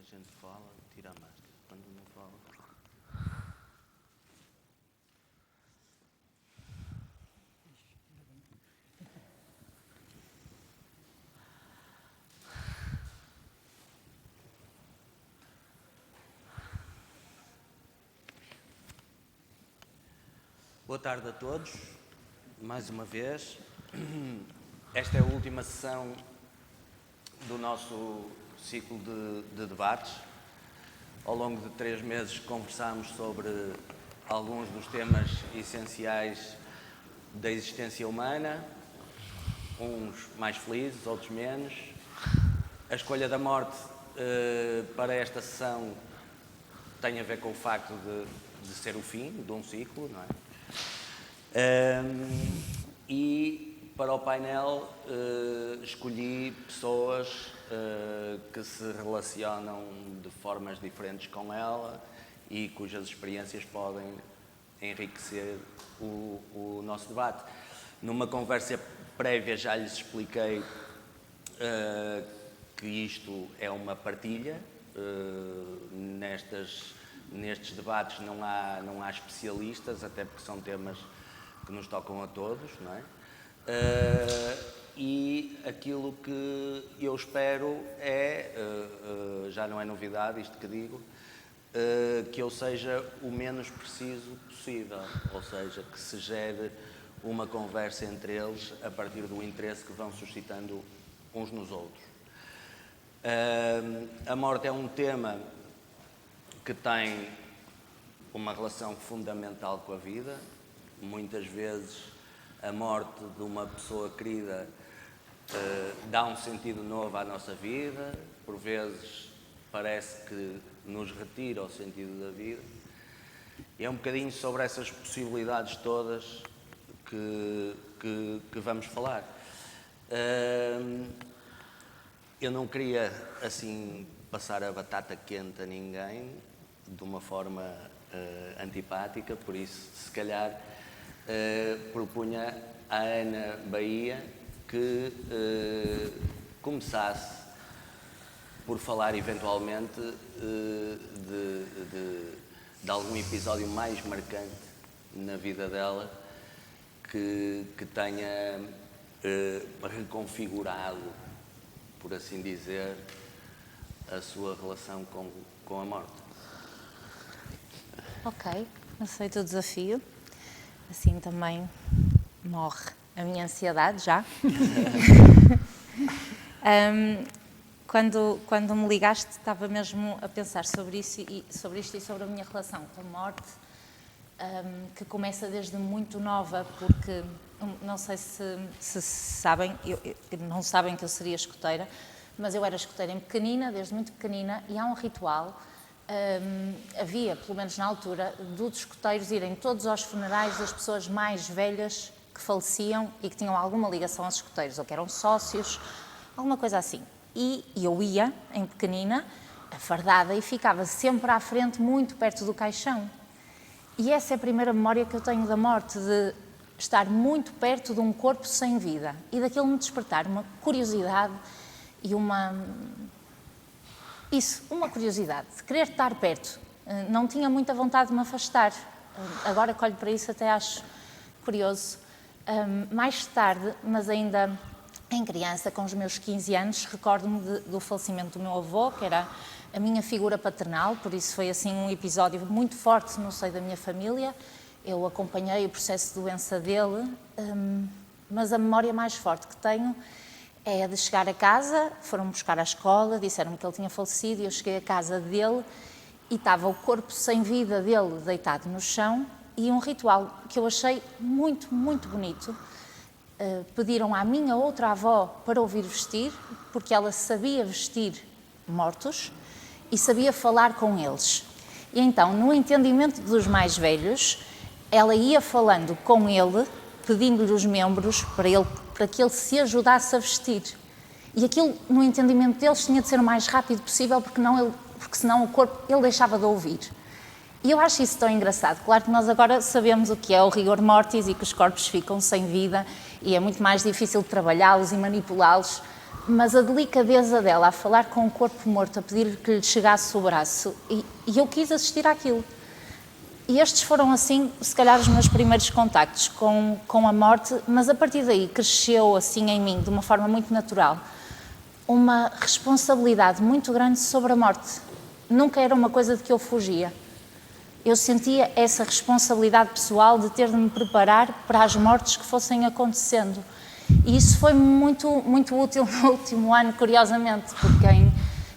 gente fala, tira a máscara. Quando não fala... Boa tarde a todos, mais uma vez. Esta é a última sessão do nosso ciclo de debates. Ao longo de 3 meses conversámos sobre alguns dos temas essenciais da existência humana, uns mais felizes, outros menos. A escolha da morte para esta sessão tem a ver com o facto de ser o fim de um ciclo, não é? E para o painel escolhi pessoas que se relacionam de formas diferentes com ela e cujas experiências podem enriquecer o nosso debate. Numa conversa prévia já lhes expliquei que isto é uma partilha. Nestes debates não há especialistas, até porque são temas que nos tocam a todos, não é? E aquilo que eu espero é, já não é novidade isto que digo, que eu seja o menos preciso possível, ou seja, que se gere uma conversa entre eles a partir do interesse que vão suscitando uns nos outros. A morte é um tema que tem uma relação fundamental com a vida. Muitas vezes a morte de uma pessoa querida dá um sentido novo à nossa vida, por vezes parece que nos retira o sentido da vida. E é um bocadinho sobre essas possibilidades todas que vamos falar. Eu não queria, assim, passar a batata quente a ninguém de uma forma antipática, por isso, se calhar, propunha à Ana Bahia que começasse por falar, eventualmente, de algum episódio mais marcante na vida dela que tenha reconfigurado, por assim dizer, a sua relação com a morte. Ok, aceito o desafio. Assim também morre a minha ansiedade já. Quando me ligaste, estava mesmo a pensar sobre isto e sobre a minha relação com a morte, que começa desde muito nova, porque não sei se sabem, não sabem que eu seria escoteira, mas eu era escoteira em pequenina, desde muito pequenina, e há um ritual. Havia, pelo menos na altura, dos escoteiros irem todos aos funerais das pessoas mais velhas que faleciam e que tinham alguma ligação aos escoteiros, ou que eram sócios, alguma coisa assim. E eu ia, em pequenina, afardada, e ficava sempre à frente, muito perto do caixão. E essa é a primeira memória que eu tenho da morte, de estar muito perto de um corpo sem vida e daquilo me despertar uma curiosidade e uma curiosidade, de querer estar perto. Não tinha muita vontade de me afastar. Agora que olho para isso até acho curioso. Mais tarde, mas ainda em criança, com os meus 15 anos, recordo-me do falecimento do meu avô, que era a minha figura paternal, por isso foi assim um episódio muito forte no seio da minha família. Eu acompanhei o processo de doença dele, mas a memória mais forte que tenho é a de chegar a casa, foram buscar à escola, disseram-me que ele tinha falecido, e eu cheguei à casa dele e estava o corpo sem vida dele deitado no chão, e um ritual que eu achei muito, muito bonito. Pediram à minha outra avó para o vir vestir, porque ela sabia vestir mortos e sabia falar com eles. E então, no entendimento dos mais velhos, ela ia falando com ele, pedindo-lhe os membros para que ele se ajudasse a vestir. E aquilo, no entendimento deles, tinha de ser o mais rápido possível, porque senão o corpo, ele deixava de ouvir. E eu acho isso tão engraçado. Claro que nós agora sabemos o que é o rigor mortis e que os corpos ficam sem vida e é muito mais difícil trabalhá-los e manipulá-los, mas a delicadeza dela a falar com o corpo morto, a pedir que lhe chegasse o braço, e eu quis assistir àquilo. E estes foram, assim, se calhar os meus primeiros contactos com a morte, mas a partir daí cresceu, assim, em mim, de uma forma muito natural, uma responsabilidade muito grande sobre a morte. Nunca era uma coisa de que eu fugia. Eu sentia essa responsabilidade pessoal de ter de me preparar para as mortes que fossem acontecendo. E isso foi muito, muito útil no último ano, curiosamente, porque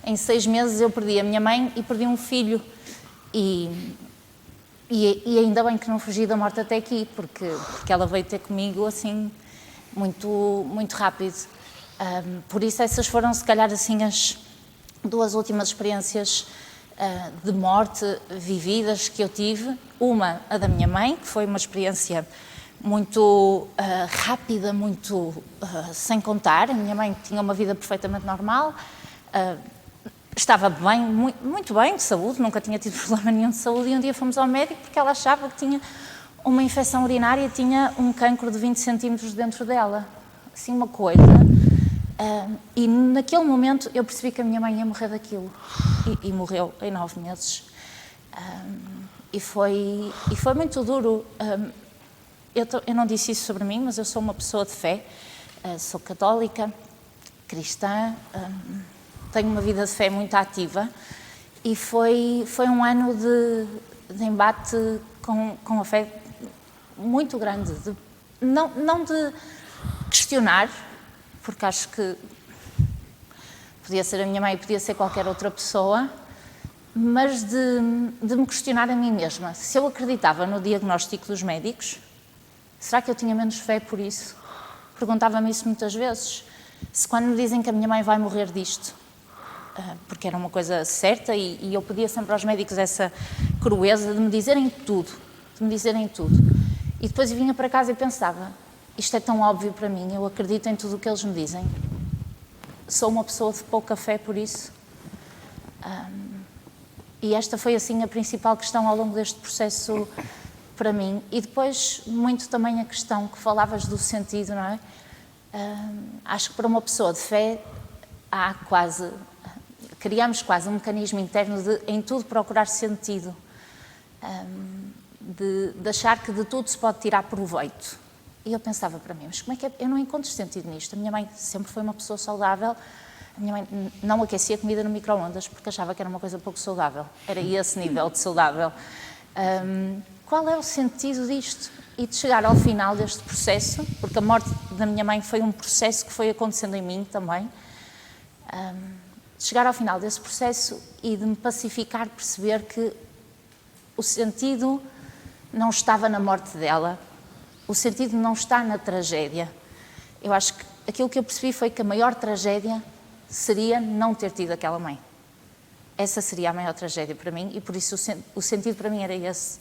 em 6 meses eu perdi a minha mãe e perdi um filho. E ainda bem que não fugi da morte até aqui, porque ela veio ter comigo assim muito, muito rápido. Por isso essas foram, se calhar, assim, as 2 últimas experiências de morte vividas que eu tive. Uma, a da minha mãe, que foi uma experiência muito rápida, muito sem contar. A minha mãe tinha uma vida perfeitamente normal, estava bem, muito bem de saúde, nunca tinha tido problema nenhum de saúde, e um dia fomos ao médico porque ela achava que tinha uma infecção urinária e tinha um cancro de 20 centímetros dentro dela. Assim, uma coisa. E naquele momento eu percebi que a minha mãe ia morrer daquilo. E morreu em 9 meses. E foi muito duro. Eu não disse isso sobre mim, mas eu sou uma pessoa de fé. Sou católica, cristã, tenho uma vida de fé muito ativa. E foi um ano de embate com a fé muito grande. Não de questionar, porque acho que podia ser a minha mãe, podia ser qualquer outra pessoa, mas de me questionar a mim mesma. Se eu acreditava no diagnóstico dos médicos, será que eu tinha menos fé por isso? Perguntava-me isso muitas vezes. Se quando me dizem que a minha mãe vai morrer disto, porque era uma coisa certa, e eu pedia sempre aos médicos essa crueza de me dizerem tudo, E depois eu vinha para casa e pensava, isto é tão óbvio para mim, eu acredito em tudo o que eles me dizem. Sou uma pessoa de pouca fé por isso. E esta foi, assim, a principal questão ao longo deste processo para mim. E depois, muito também a questão que falavas do sentido, não é? Acho que para uma pessoa de fé, criamos quase um mecanismo interno de, em tudo, procurar sentido. De achar que de tudo se pode tirar proveito. E eu pensava para mim, mas como é que eu não encontro sentido nisto? A minha mãe sempre foi uma pessoa saudável. A minha mãe não aquecia comida no micro-ondas porque achava que era uma coisa pouco saudável. Era esse nível de saudável. Qual é o sentido disto? E de chegar ao final deste processo, porque a morte da minha mãe foi um processo que foi acontecendo em mim também, de chegar ao final desse processo e de me pacificar, perceber que o sentido não estava na morte dela, o sentido não está na tragédia. Eu acho que aquilo que eu percebi foi que a maior tragédia seria não ter tido aquela mãe. Essa seria a maior tragédia para mim, e por isso o sentido para mim era esse.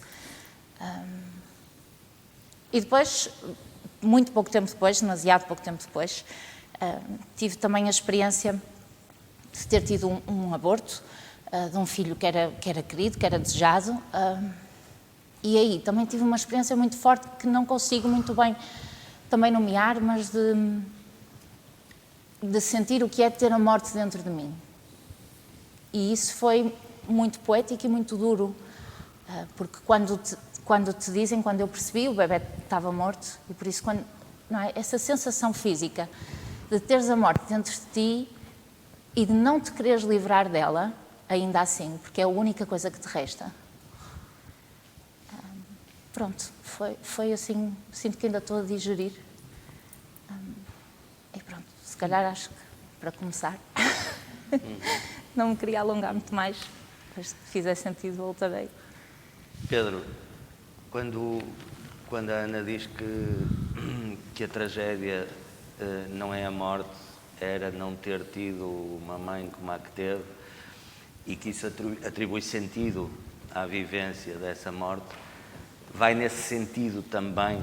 E depois, muito pouco tempo depois, demasiado pouco tempo depois, tive também a experiência de ter tido um aborto, de um filho que era querido, que era desejado. E aí também tive uma experiência muito forte que não consigo muito bem também nomear, mas de sentir o que é ter a morte dentro de mim. E isso foi muito poético e muito duro, porque quando te dizem, quando eu percebi, o bebê estava morto, e por isso, não é? Essa sensação física de teres a morte dentro de ti e de não te quereres livrar dela, ainda assim, porque é a única coisa que te resta. Pronto, foi assim, sinto que ainda estou a digerir. E pronto, se calhar acho que, para começar, não me queria alongar muito mais, mas se fizer sentido voltarei. Pedro, quando a Ana diz que a tragédia não é a morte, era não ter tido uma mãe como a que teve, e que isso atribui sentido à vivência dessa morte, vai nesse sentido também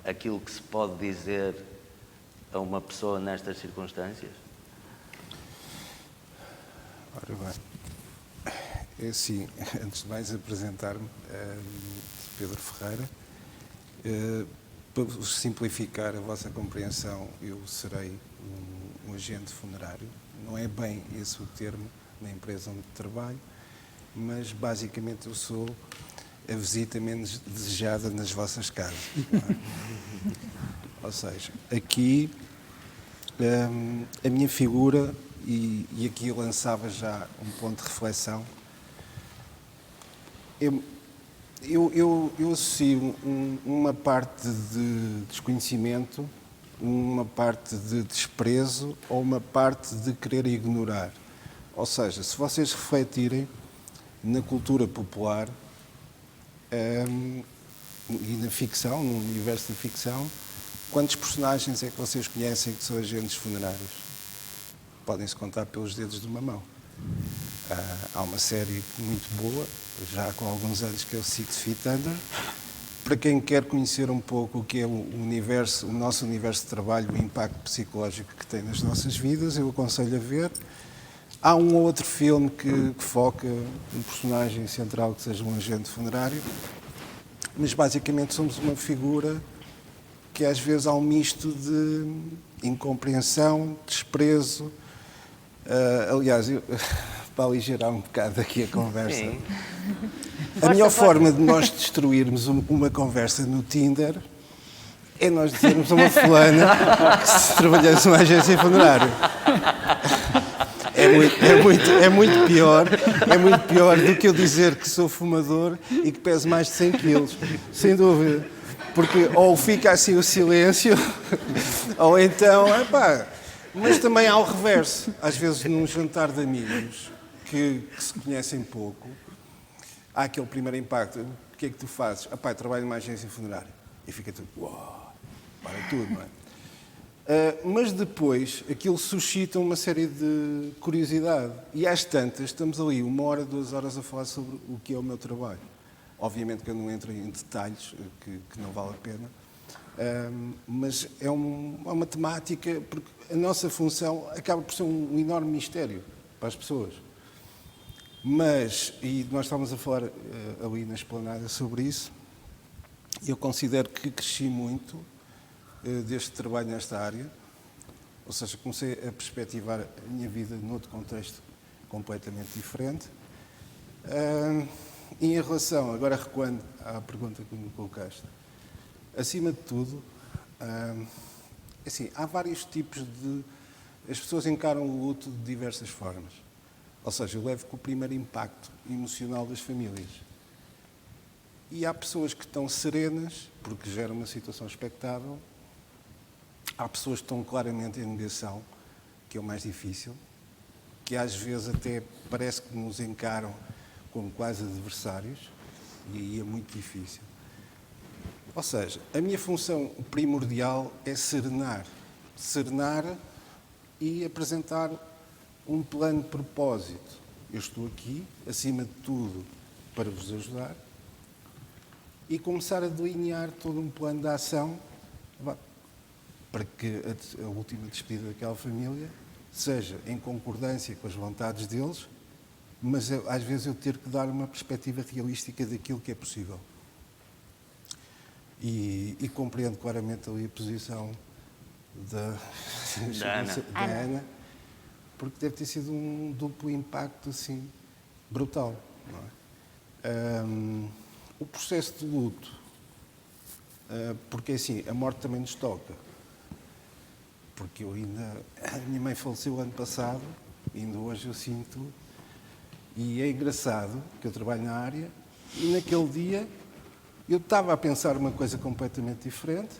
aquilo que se pode dizer a uma pessoa nestas circunstâncias? Ora bem, é assim, antes de mais apresentar-me, Pedro Ferreira. Para simplificar a vossa compreensão, eu serei um agente funerário. Não é bem esse o termo na empresa onde trabalho, mas basicamente eu sou a visita menos desejada nas vossas casas. Não é? Ou seja, aqui a minha figura, e aqui eu lançava já um ponto de reflexão, eu associo uma parte de desconhecimento, uma parte de desprezo ou uma parte de querer ignorar. Ou seja, se vocês refletirem na cultura popular e na ficção, no universo da ficção, quantos personagens é que vocês conhecem que são agentes funerários? Podem-se contar pelos dedos de uma mão. Há uma série muito boa, já com alguns anos, que é o Six Feet Under. Para quem quer conhecer um pouco o que é o nosso universo de trabalho, o impacto psicológico que tem nas nossas vidas, eu aconselho a ver. Há um ou outro filme que foca um personagem central que seja um agente funerário, mas basicamente somos uma figura que às vezes há um misto de incompreensão, desprezo. Aliás, para aligerar um bocado aqui a conversa, Sim. a melhor forma de nós destruirmos uma conversa no Tinder é nós dizermos a uma fulana que se trabalhamos numa agência funerária. É muito pior do que eu dizer que sou fumador e que peso mais de 100 quilos, sem dúvida. Porque ou fica assim o silêncio, ou então, mas também há o reverso. Às vezes, num jantar de amigos que se conhecem pouco, há aquele primeiro impacto. O que é que tu fazes? Eu trabalho numa agência funerária. E fica tudo, uau, para tudo, não é? Mas depois, aquilo suscita uma série de curiosidade. E às tantas, estamos ali 1 hora, 2 horas a falar sobre o que é o meu trabalho. Obviamente que eu não entro em detalhes, que não vale a pena, mas é uma temática, porque a nossa função acaba por ser um enorme mistério para as pessoas. E nós estávamos a falar ali na esplanada sobre isso, eu considero que cresci muito deste trabalho nesta área, ou seja, comecei a perspectivar a minha vida noutro contexto completamente diferente. E em relação, agora recuando à pergunta que me colocaste, acima de tudo, assim, há vários tipos de... As pessoas encaram o luto de diversas formas. Ou seja, eu levo com o primeiro impacto emocional das famílias. E há pessoas que estão serenas, porque gera uma situação expectável. Há pessoas que estão claramente em negação, que é o mais difícil, que às vezes até parece que nos encaram como quase adversários, e aí é muito difícil. Ou seja, a minha função primordial é serenar e apresentar um plano de propósito. Eu estou aqui, acima de tudo, para vos ajudar e começar a delinear todo um plano de ação para que a última despedida daquela família seja em concordância com as vontades deles, mas às vezes eu ter que dar uma perspectiva realística daquilo que é possível. E compreendo claramente ali a posição da Ana, porque deve ter sido um duplo impacto assim, brutal. Não é? O processo de luto, porque assim, a morte também nos toca. Porque a minha mãe faleceu ano passado, ainda hoje eu sinto, e é engraçado que eu trabalho na área, e naquele dia eu estava a pensar uma coisa completamente diferente,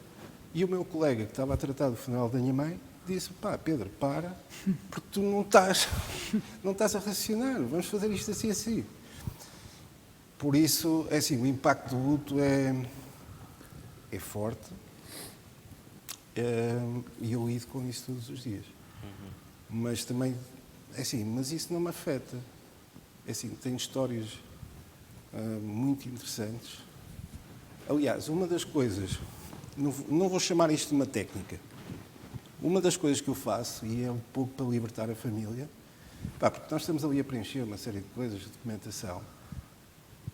e o meu colega que estava a tratar do funeral da minha mãe disse: Pedro, para, porque tu não estás a raciocinar, vamos fazer isto assim, assim. Por isso, é assim, o impacto do luto é forte, e eu lido com isso todos os dias. Mas também, é assim, mas isso não me afeta. É assim, tenho histórias muito interessantes. Aliás, uma das coisas, não vou chamar isto de uma técnica, uma das coisas que eu faço, e é um pouco para libertar a família, porque nós estamos ali a preencher uma série de coisas, de documentação,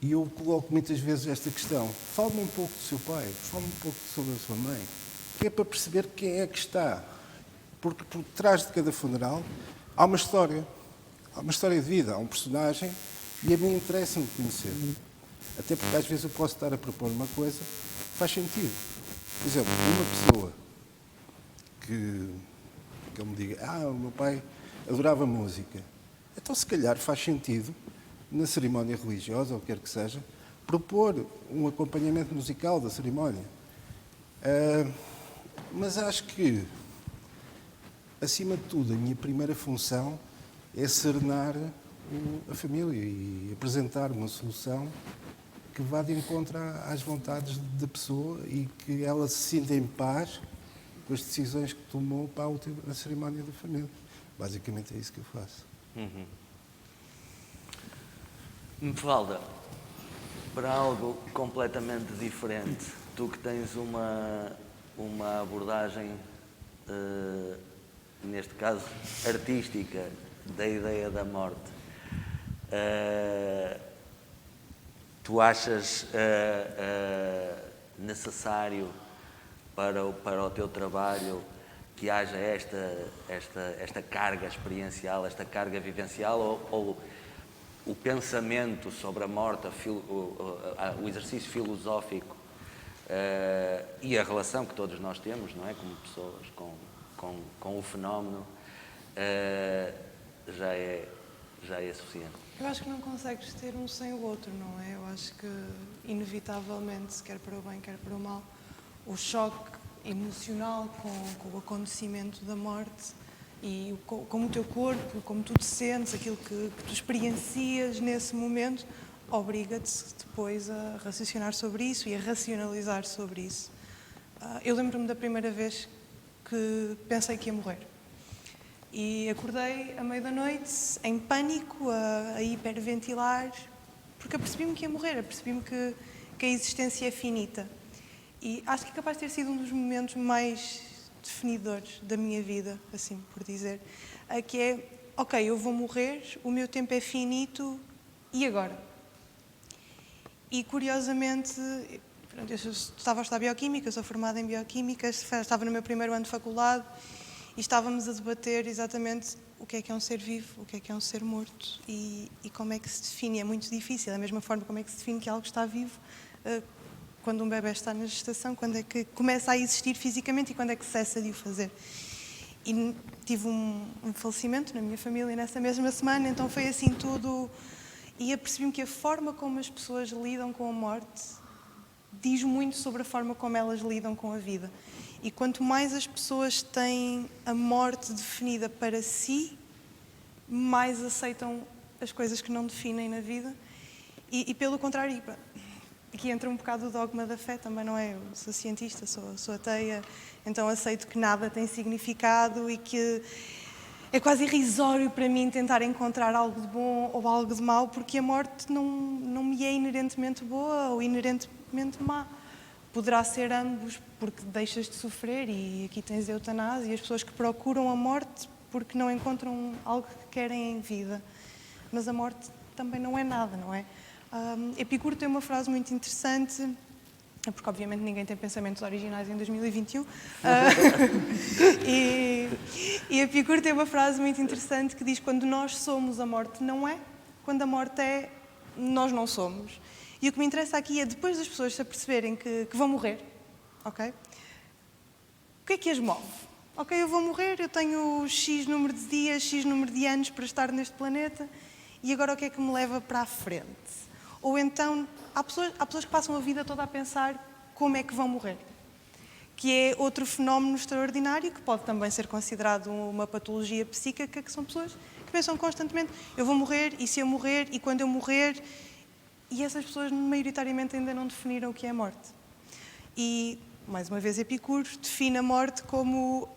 e eu coloco muitas vezes esta questão: fale-me um pouco do seu pai, fale-me um pouco sobre a sua mãe, que é para perceber quem é que está. Porque por trás de cada funeral há uma história de vida, há um personagem, e a mim interessa-me conhecer. Até porque às vezes eu posso estar a propor uma coisa que faz sentido. Por exemplo, uma pessoa que ele me diga, o meu pai adorava música. Então, se calhar, faz sentido, na cerimónia religiosa, ou o que quer que seja, propor um acompanhamento musical da cerimónia. Mas acho que, acima de tudo, a minha primeira função é serenar a família e apresentar uma solução que vá de encontro às vontades da pessoa e que ela se sinta em paz com as decisões que tomou para a cerimónia da família. Basicamente é isso que eu faço. Mafalda, para algo completamente diferente, tu que tens uma abordagem, neste caso artística, da ideia da morte, tu achas necessário para o teu trabalho que haja esta carga experiencial, esta carga vivencial, ou o pensamento sobre a morte, o exercício filosófico e a relação que todos nós temos, não é, como pessoas com o fenómeno, já é suficiente? Eu acho que não consegues ter um sem o outro, não é? Eu acho que, inevitavelmente, quer para o bem, quer para o mal, o choque emocional com o acontecimento da morte e como o teu corpo, como tu te sentes, aquilo que tu experiencias nesse momento, obriga-te depois a raciocinar sobre isso e a racionalizar sobre isso. Eu lembro-me da primeira vez que pensei que ia morrer. E acordei à meia da noite, em pânico, a hiperventilar, porque apercebi-me que ia morrer, apercebi-me que a existência é finita. E acho que é capaz de ter sido um dos momentos mais definidores da minha vida, assim por dizer, que é, ok, eu vou morrer, o meu tempo é finito, e agora? E curiosamente, eu estava a estudar Bioquímica, eu sou formada em Bioquímica, estava no meu primeiro ano de faculdade, e estávamos a debater exatamente o que é um ser vivo, o que é um ser morto e como é que se define. É muito difícil, da mesma forma como é que se define que algo está vivo quando um bebê está na gestação, quando é que começa a existir fisicamente e quando é que cessa de o fazer. E tive um falecimento na minha família nessa mesma semana, então foi assim tudo. E apercebi-me que a forma como as pessoas lidam com a morte diz muito sobre a forma como elas lidam com a vida. E quanto mais as pessoas têm a morte definida para si, mais aceitam as coisas que não definem na vida. E pelo contrário, aqui entra um bocado o dogma da fé também, não é? Eu sou cientista, sou ateia, então aceito que nada tem significado e que é quase irrisório para mim tentar encontrar algo de bom ou algo de mau, porque a morte não me é inerentemente boa ou inerentemente má. Poderá ser ambos, porque deixas de sofrer, e aqui tens a eutanásia, e as pessoas que procuram a morte porque não encontram algo que querem em vida. Mas a morte também não é nada, não é? Epicuro tem uma frase muito interessante, porque obviamente ninguém tem pensamentos originais em 2021, e Epicuro tem uma frase muito interessante que diz: quando nós somos, a morte não é, quando a morte é, nós não somos. E o que me interessa aqui é, depois das pessoas se aperceberem que vão morrer, ok? O que é que as move? Ok, eu vou morrer, eu tenho X número de dias, X número de anos para estar neste planeta, e agora o que é que me leva para a frente? Ou então, há pessoas que passam a vida toda a pensar como é que vão morrer, que é outro fenómeno extraordinário, que pode também ser considerado uma patologia psíquica, que são pessoas que pensam constantemente, eu vou morrer, e se eu morrer, e quando eu morrer. E essas pessoas, maioritariamente, ainda não definiram o que é a morte. E, mais uma vez, Epicuro define a morte como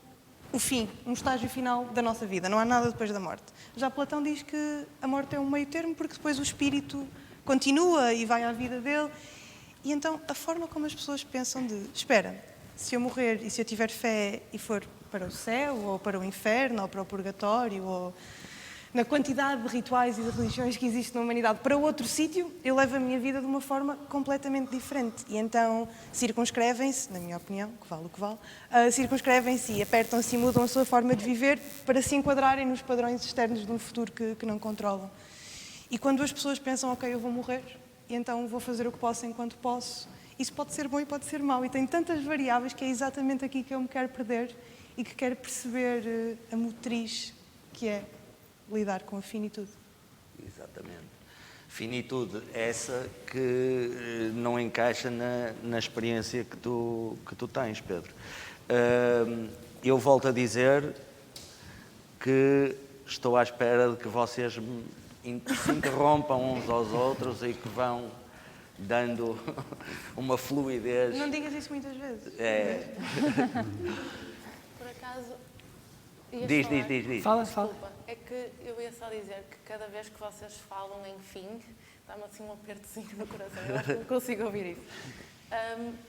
o fim, um estágio final da nossa vida. Não há nada depois da morte. Já Platão diz que a morte é um meio termo, porque depois o espírito continua e vai à vida dele. E então, a forma como as pessoas pensam de, espera, se eu morrer e se eu tiver fé e for para o céu, ou para o inferno, ou para o purgatório, ou na quantidade de rituais e de religiões que existe na humanidade para outro sítio, eu levo a minha vida de uma forma completamente diferente. E então circunscrevem-se, na minha opinião, que vale o que vale, circunscrevem-se e apertam-se e mudam a sua forma de viver para se enquadrarem nos padrões externos de um futuro que não controlam. E quando as pessoas pensam, ok, eu vou morrer, e então vou fazer o que posso enquanto posso, isso pode ser bom e pode ser mau. E tem tantas variáveis que é exatamente aqui que eu me quero perder e que quero perceber a motriz que é lidar com a finitude. Exatamente. Finitude essa que não encaixa na experiência que tu tens, Pedro. Eu volto a dizer que estou à espera de que vocês se interrompam uns aos outros e que vão dando uma fluidez. Não digas isso muitas vezes. Por acaso... Diz. Fala. Desculpa, é que eu ia só dizer que cada vez que vocês falam em fim, dá-me assim um apertozinho no coração. Eu acho que não consigo ouvir isso.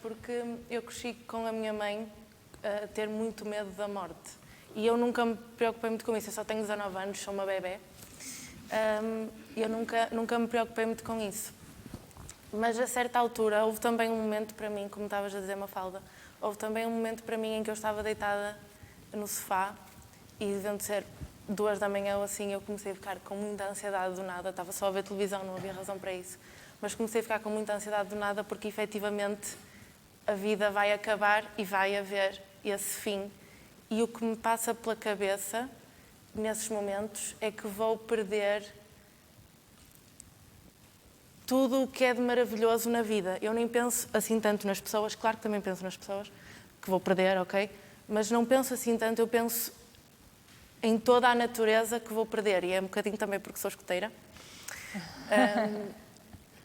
Porque eu cresci com a minha mãe a ter muito medo da morte. E eu nunca me preocupei muito com isso. Eu só tenho 19 anos, sou uma bebé. Eu nunca me preocupei muito com isso. Mas a certa altura houve também um momento para mim, como estavas a dizer, Mafalda, houve também um momento para mim em que eu estava deitada no sofá e devendo ser 2 da manhã ou assim, eu comecei a ficar com muita ansiedade do nada. Estava só a ver televisão, não havia razão para isso. Mas comecei a ficar com muita ansiedade do nada porque efetivamente a vida vai acabar e vai haver esse fim. E o que me passa pela cabeça nesses momentos é que vou perder tudo o que é de maravilhoso na vida. Eu nem penso assim tanto nas pessoas, claro que também penso nas pessoas, que vou perder, ok? Mas não penso assim tanto, eu penso em toda a natureza que vou perder. E é um bocadinho também porque sou escoteira.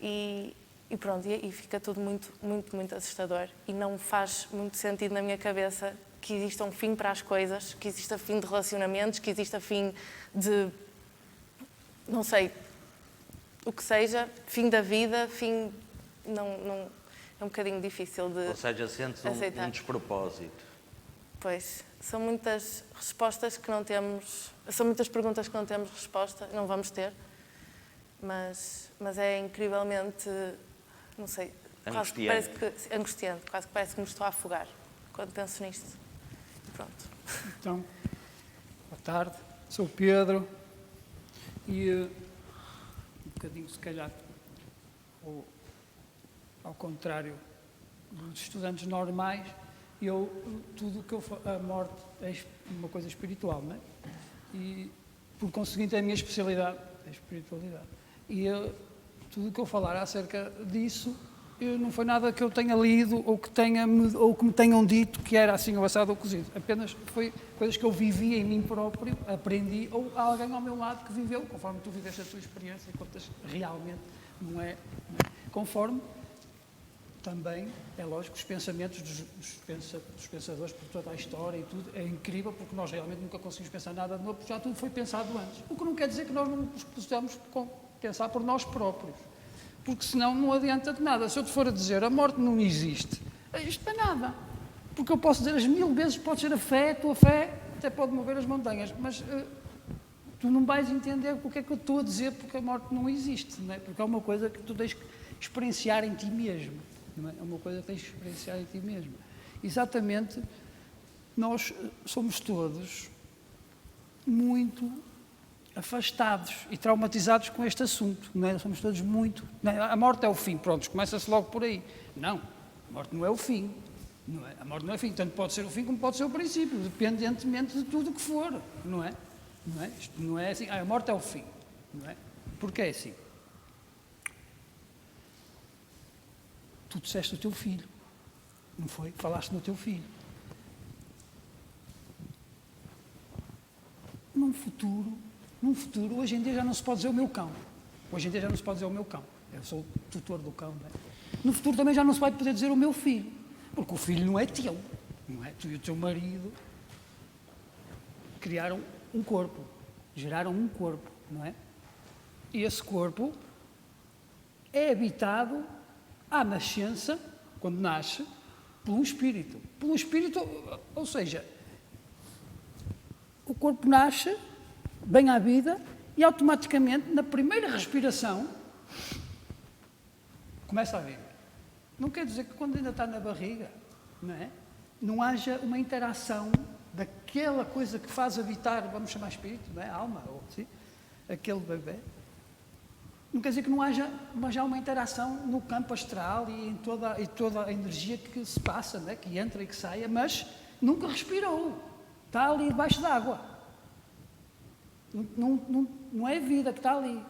E pronto, e fica tudo muito assustador. E não faz muito sentido na minha cabeça que exista um fim para as coisas, que exista fim de relacionamentos, que exista fim de, não sei, o que seja, fim da vida, fim... Não, é um bocadinho difícil de Ou seja, sentes um despropósito. Pois, são muitas respostas que não temos, são muitas perguntas que não temos resposta, não vamos ter, mas é incrivelmente, não sei, quase que parece que, angustiante, quase que parece que me estou a afogar quando penso nisto. Pronto. Então, boa tarde, sou o Pedro e um bocadinho, se calhar, ao contrário dos estudantes normais, tudo que a morte é uma coisa espiritual, não é? E, por conseguinte, a minha especialidade é a espiritualidade. E tudo o que eu falar acerca disso, não foi nada que eu tenha lido ou que me tenham dito que era assim, ou assado ou cozido. Apenas foi coisas que eu vivi em mim próprio, aprendi, ou alguém ao meu lado que viveu, conforme tu viveste a tua experiência e contas realmente, não é? Conforme também, é lógico, os pensamentos dos pensadores por toda a história e tudo, é incrível porque nós realmente nunca conseguimos pensar nada de novo, porque já tudo foi pensado antes. O que não quer dizer que nós não nos possamos pensar por nós próprios, porque senão não adianta de nada. Se eu te for a dizer a morte não existe, isto não é nada, porque eu posso dizer as 1000 vezes, pode ser a tua fé até pode mover as montanhas, mas tu não vais entender porque é que eu estou a dizer porque a morte não existe, não é? Porque é uma coisa que tu tens que experienciar em ti mesmo. É uma coisa que tens de experienciar em ti mesmo. Exatamente, nós somos todos muito afastados e traumatizados com este assunto, não é? Somos todos muito... Não é? A morte é o fim, pronto, começa-se logo por aí. Não, a morte não é o fim. Não é? A morte não é o fim, tanto pode ser o fim como pode ser o princípio, dependentemente de tudo o que for, não é? Não é? Isto não é assim, a morte é o fim, não é? Porque é assim. Tu disseste o teu filho, não foi? Falaste no teu filho. Num futuro, hoje em dia já não se pode dizer o meu cão. Hoje em dia já não se pode dizer o meu cão. Eu sou o tutor do cão, não é? No futuro também já não se vai poder dizer o meu filho, porque o filho não é teu, não é? Tu e o teu marido criaram um corpo, geraram um corpo, não é? E esse corpo é habitado à nascença, quando nasce, por um espírito. Por um espírito, ou seja, o corpo nasce, vem à vida E automaticamente, na primeira respiração, começa a vida. Não quer dizer que quando ainda está na barriga, não é? Não haja uma interação daquela coisa que faz habitar, vamos chamar espírito, não é? Alma, ou assim, aquele bebê. Não quer dizer que não haja uma interação no campo astral e em toda a energia que se passa, não é? Que entra e que saia, mas nunca respirou. Está ali debaixo d'água. Não é a vida que está ali.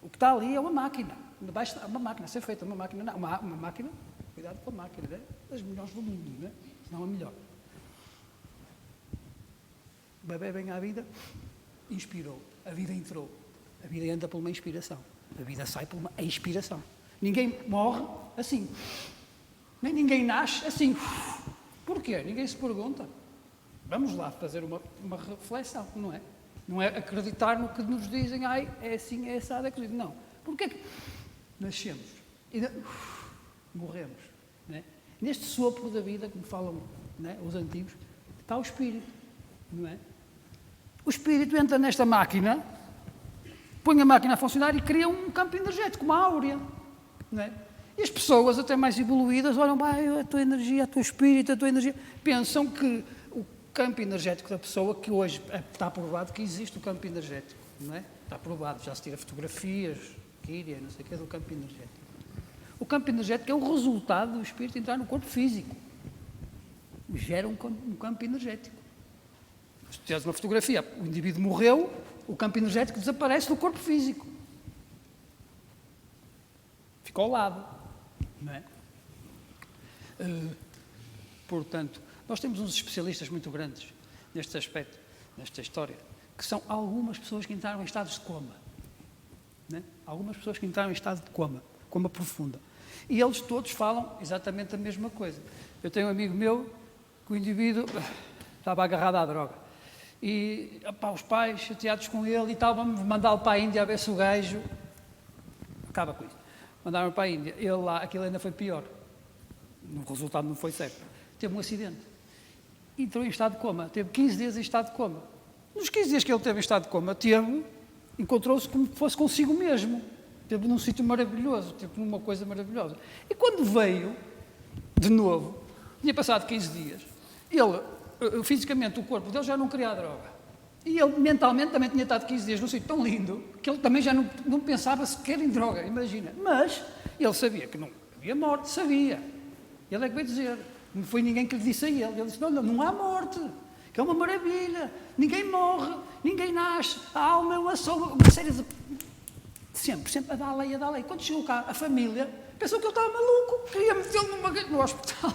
O que está ali é uma máquina. Debaixo, uma máquina, ser feita uma máquina, não, uma máquina, cuidado com a máquina, né? Das melhores do mundo, né? Senão a melhor. O bebê vem à vida, inspirou, a vida entrou, a vida entra por uma inspiração, a vida sai por uma expiração. Ninguém morre assim, nem ninguém nasce assim. Porquê? Ninguém se pergunta. Vamos lá fazer uma reflexão, não é? Não é acreditar no que nos dizem, é assim, é assado, é cozido. Não. Porquê que nascemos e morremos? Não é? Neste sopro da vida, como falam, não é? Os antigos, está o espírito, não é? O espírito entra nesta máquina, põe a máquina a funcionar e cria um campo energético, uma áurea, não é? E as pessoas, até mais evoluídas, olham, a tua energia, o teu espírito, a tua energia, pensam que o campo energético da pessoa, que hoje está provado que existe o campo energético, não é? Está provado, já se tira fotografias, Kíria, não sei o que, do campo energético. O campo energético é o resultado do espírito entrar no corpo físico. Gera um campo energético. Se tiveres uma fotografia, o indivíduo morreu, o campo energético desaparece do corpo físico. Fica ao lado, não é? Portanto, nós temos uns especialistas muito grandes neste aspecto, nesta história, que são algumas pessoas que entraram em estados de coma. Não é? Algumas pessoas que entraram em estado de coma profunda. E eles todos falam exatamente a mesma coisa. Eu tenho um amigo meu que o indivíduo estava agarrado à droga. E os pais chateados com ele e tal, vamos mandá-lo para a Índia a ver se o gajo acaba com isso. Mandaram para a Índia. Ele lá, aquilo ainda foi pior. O resultado não foi certo. Teve um acidente. Entrou em estado de coma. Teve 15 dias em estado de coma. Nos 15 dias que ele teve em estado de coma, encontrou-se como se fosse consigo mesmo. Teve num sítio maravilhoso, teve numa coisa maravilhosa. E quando veio, de novo, tinha passado 15 dias, ele, fisicamente, o corpo dele já não queria a droga. E ele, mentalmente, também tinha estado 15 dias num sítio tão lindo, que ele também já não pensava sequer em droga, imagina. Mas ele sabia que não havia morte, sabia. Ele é que veio dizer, não foi ninguém que lhe disse a ele. Ele disse, não há morte, que é uma maravilha, ninguém morre, ninguém nasce, a alma é uma série de... Sempre, a dar lei. Quando chegou cá, a família pensou que ele estava maluco, queria metê-lo no hospital.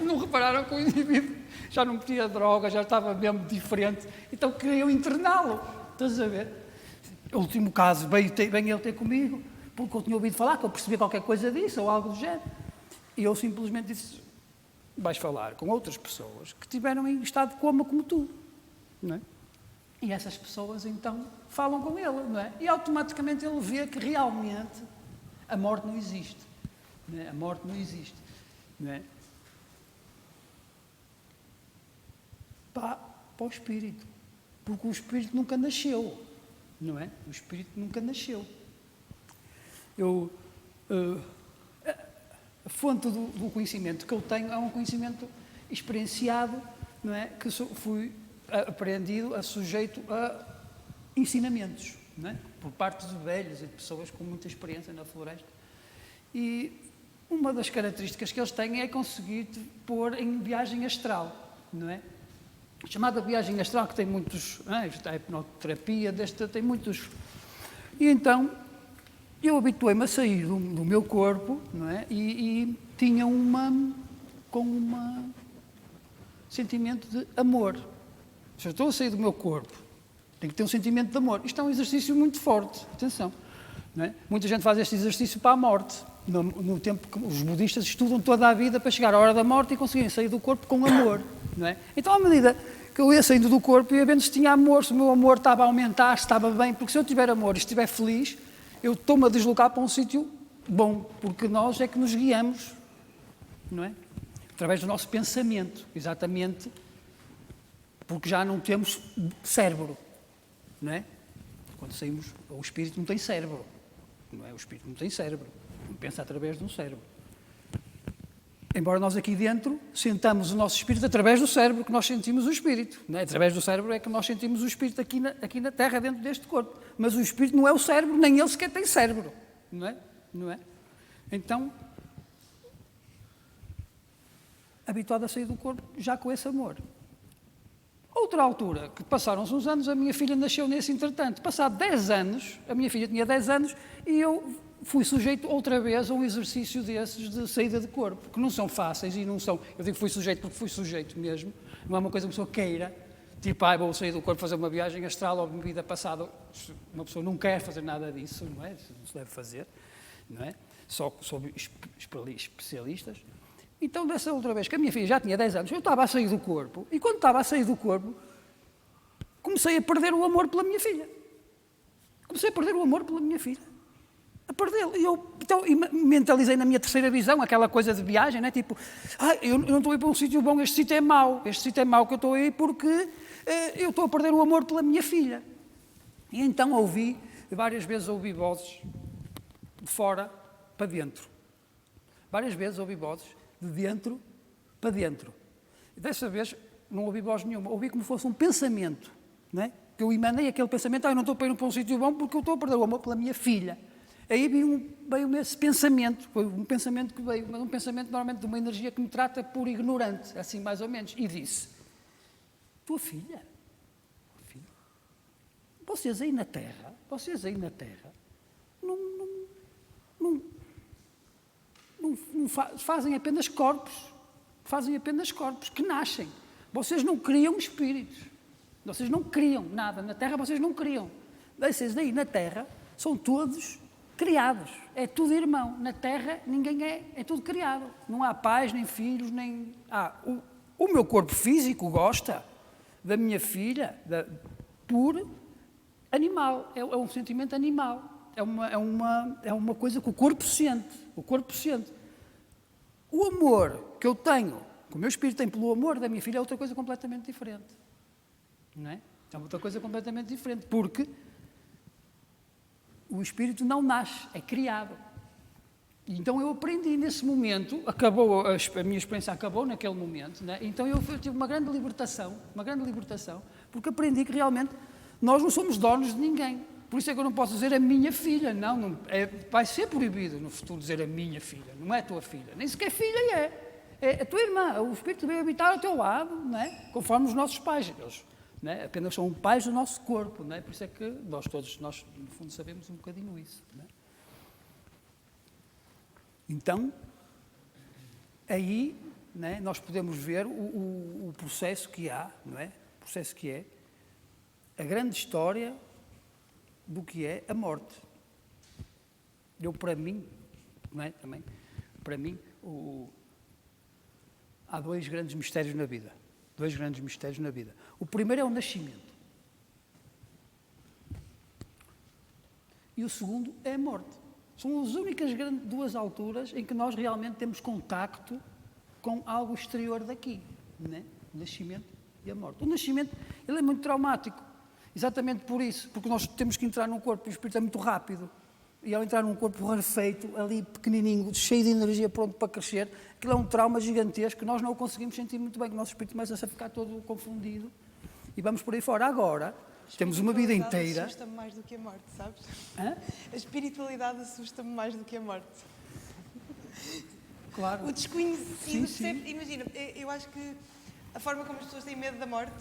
Não repararam que o indivíduo já não metia droga, já estava mesmo diferente, então queriam interná-lo. Estás a ver? O último caso, veio ele ter comigo, porque eu tinha ouvido falar, que eu percebi qualquer coisa disso, ou algo do género. E eu simplesmente disse, vais falar com outras pessoas que estiveram em estado de coma como tu, não é? E essas pessoas, então, falam com ele, não é? E automaticamente ele vê que realmente a morte não existe. Não é? A morte não existe, não é? Para o espírito. Porque o espírito nunca nasceu, não é? O espírito nunca nasceu. A fonte do conhecimento que eu tenho é um conhecimento experienciado, não é? Que fui aprendido, sujeito a ensinamentos, não é? Por parte de velhos e de pessoas com muita experiência na floresta. E uma das características que eles têm é conseguir pôr em viagem astral, não é? Chamada viagem astral, que tem muitos, a hipnoterapia, tem muitos. E então, eu habituei-me a sair do meu corpo, não é? E tinha um sentimento de amor. Se eu estou a sair do meu corpo, tenho que ter um sentimento de amor. Isto é um exercício muito forte, atenção. Não é? Muita gente faz este exercício para a morte, no tempo que os budistas estudam toda a vida para chegar à hora da morte e conseguirem sair do corpo com amor. Não é? Então, à medida que eu ia saindo do corpo, eu ia vendo se tinha amor, se o meu amor estava a aumentar, se estava bem, porque se eu tiver amor e estiver feliz, eu estou-me a deslocar para um sítio bom, porque nós é que nos guiamos, não é? Através do nosso pensamento, exatamente, porque já não temos cérebro, não é? quando saímos, o espírito não tem cérebro, não é? O espírito não tem cérebro, não pensa através de um cérebro. Embora nós aqui dentro sentamos o nosso espírito através do cérebro, que nós sentimos o espírito. Não é? Através do cérebro é que nós sentimos o espírito aqui na Terra, dentro deste corpo. Mas o espírito não é o cérebro, nem ele sequer tem cérebro. Não é? Não é? Então, habituado a sair do corpo já com esse amor. Outra altura, que passaram-se uns anos, a minha filha nasceu nesse entretanto. Passado 10 anos, a minha filha tinha 10 anos, e eu fui sujeito outra vez a um exercício desses de saída de corpo, que não são fáceis e não são... Eu digo que fui sujeito porque fui sujeito mesmo, não é uma coisa que uma pessoa queira, tipo, vou sair do corpo fazer uma viagem astral ou uma vida passada. Uma pessoa não quer fazer nada disso, não é? Não se deve fazer, não é? Só sob especialistas. Então, dessa outra vez, que a minha filha já tinha 10 anos, eu estava a sair do corpo, e quando estava a sair do corpo, comecei a perder o amor pela minha filha. Comecei a perder o amor pela minha filha. A perdê-lo. E mentalizei na minha terceira visão, aquela coisa de viagem, né? Tipo, eu não estou a ir para um sítio bom, este sítio é mau que eu estou a ir porque eu estou a perder o amor pela minha filha. E então várias vezes ouvi vozes de fora para dentro. Várias vezes ouvi vozes de dentro para dentro. E dessa vez não ouvi voz nenhuma, ouvi como se fosse um pensamento, não é? Que eu emanei aquele pensamento, eu não estou para ir para um sítio bom porque eu estou a perder o amor pela minha filha. Aí veio esse pensamento, foi um pensamento que veio, mas um pensamento normalmente de uma energia que me trata por ignorante, assim mais ou menos, e disse, tua filha, vocês aí na Terra, não fazem apenas corpos, que nascem. Vocês não criam espíritos, vocês não criam nada, na Terra vocês não criam. Vocês aí na Terra são todos criados, é tudo irmão. Na Terra ninguém é tudo criado. Não há pais, nem filhos, nem... O meu corpo físico gosta da minha filha por animal, é um sentimento animal, é uma coisa que o corpo sente. O amor que eu tenho, que o meu espírito tem pelo amor da minha filha é outra coisa completamente diferente. Não é? É outra coisa completamente diferente, porque o espírito não nasce, é criado. Então eu aprendi nesse momento, a minha experiência acabou naquele momento, né? Então eu tive uma grande libertação, porque aprendi que realmente nós não somos donos de ninguém. Por isso é que eu não posso dizer a minha filha, vai ser proibido no futuro dizer a minha filha, não é a tua filha, nem sequer filha é a tua irmã, o espírito veio habitar ao teu lado, não é? Conforme os nossos pais, eles, não é? Apenas são pais do nosso corpo, não é? Por isso é que nós no fundo sabemos um bocadinho isso, não é? Então, aí, não é? Nós podemos ver o processo que há, não é? O processo que é a grande história do que é a morte. Para mim, não é? Também, para mim, há dois grandes mistérios na vida. O primeiro é o nascimento. E o segundo é a morte. São as únicas duas alturas em que nós realmente temos contacto com algo exterior daqui, né? O nascimento e a morte. O nascimento, ele é muito traumático, exatamente por isso, porque nós temos que entrar num corpo, e o espírito é muito rápido, e ao entrar num corpo rarefeito, ali pequenininho, cheio de energia, pronto para crescer, aquilo é um trauma gigantesco que nós não o conseguimos sentir muito bem, que o nosso espírito começa a ficar todo confundido, e vamos por aí fora. Agora, temos uma vida inteira... assusta-me mais do que a morte, sabes? Hã? A espiritualidade assusta-me mais do que a morte. Claro. O desconhecido, Sim. Imagina, eu acho que a forma como as pessoas têm medo da morte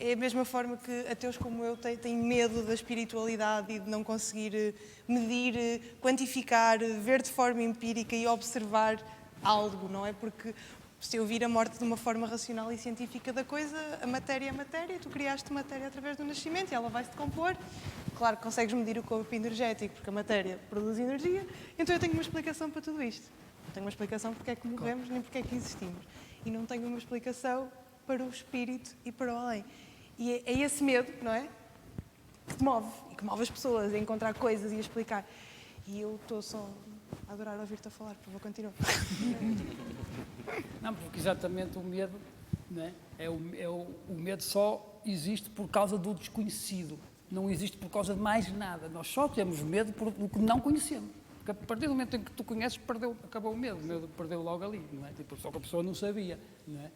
é a mesma forma que ateus como eu têm medo da espiritualidade e de não conseguir medir, quantificar, ver de forma empírica e observar algo, não é? Porque se eu vir a morte de uma forma racional e científica da coisa, a matéria é matéria, tu criaste matéria através do nascimento e ela vai se decompor. Claro que consegues medir o corpo energético, porque a matéria produz energia, então eu tenho uma explicação para tudo isto. Não tenho uma explicação porque é que morremos, nem porque é que existimos. E não tenho uma explicação para o espírito e para o além. E é esse medo, não é? Que te move, e que move as pessoas a encontrar coisas e a explicar. E eu estou só a adorar ouvir-te a falar, por favor, continua. Não, porque exatamente o medo, né, o medo só existe por causa do desconhecido. não existe por causa de mais nada. Nós só temos medo do que não conhecemos. Porque a partir do momento em que tu conheces, acabou o medo perdeu logo ali, não é? Tipo, só que a pessoa não sabia, não é?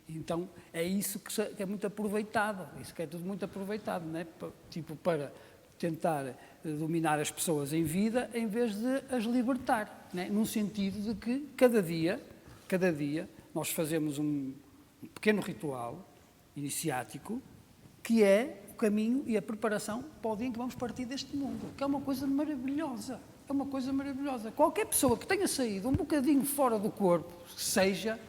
Então, é isso que é muito aproveitado, isso que é tudo muito aproveitado, não é? Tipo, para tentar dominar as pessoas em vida, em vez de as libertar, não é? Num sentido de que, cada dia, nós fazemos um pequeno ritual iniciático, que é o caminho e a preparação para o dia em que vamos partir deste mundo, que é uma coisa maravilhosa. É uma coisa maravilhosa. Qualquer pessoa que tenha saído um bocadinho fora do corpo, seja,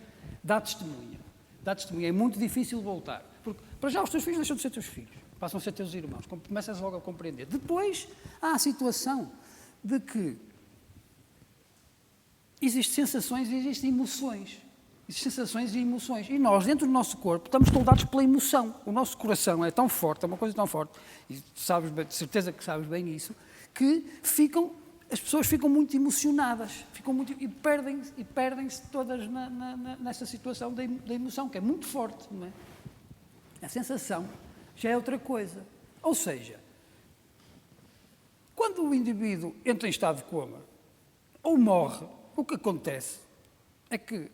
dá testemunho. Dá testemunho. É muito difícil voltar. Porque, para já, os teus filhos deixam de ser teus filhos. Passam a ser teus irmãos. Começas logo a compreender. Depois, há a situação de que existem sensações e existem emoções. Existem sensações e emoções. E nós, dentro do nosso corpo, estamos soldados pela emoção. O nosso coração é tão forte, é uma coisa tão forte, e tu sabes, de certeza que sabes bem isso, que as pessoas ficam muito emocionadas, e perdem-se todas nessa situação da emoção, que é muito forte, não é? A sensação já é outra coisa. Ou seja, quando o indivíduo entra em estado de coma ou morre, o que acontece é que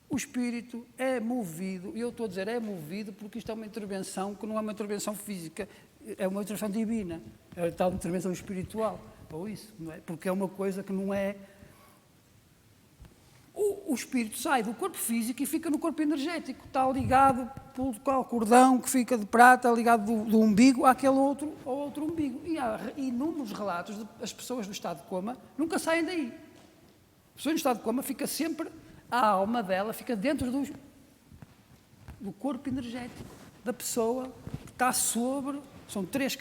o espírito é movido, e eu estou a dizer é movido porque isto é uma intervenção que não é uma intervenção física, é uma intervenção divina, é tal intervenção espiritual. Ou isso, não é? Porque é uma coisa que não é... O espírito sai do corpo físico e fica no corpo energético. Está ligado pelo qual cordão que fica de prata, ligado do umbigo àquele outro umbigo. E há inúmeros relatos de as pessoas no estado de coma nunca saem daí. A pessoa no estado de coma fica sempre... A alma dela fica dentro do corpo energético da pessoa que está sobre... São três,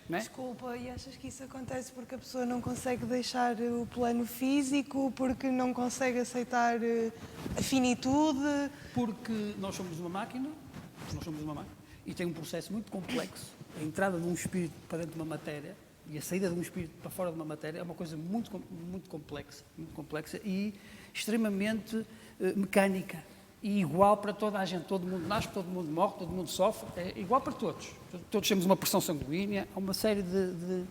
não é? Desculpa, e achas que isso acontece porque a pessoa não consegue deixar o plano físico, porque não consegue aceitar a finitude? Porque nós somos uma máquina, e tem um processo muito complexo. A entrada de um espírito para dentro de uma matéria e a saída de um espírito para fora de uma matéria é uma coisa muito complexa e extremamente mecânica. E igual para toda a gente, todo mundo nasce, todo mundo morre, todo mundo sofre, é igual para todos. Todos temos uma pressão sanguínea, há uma série de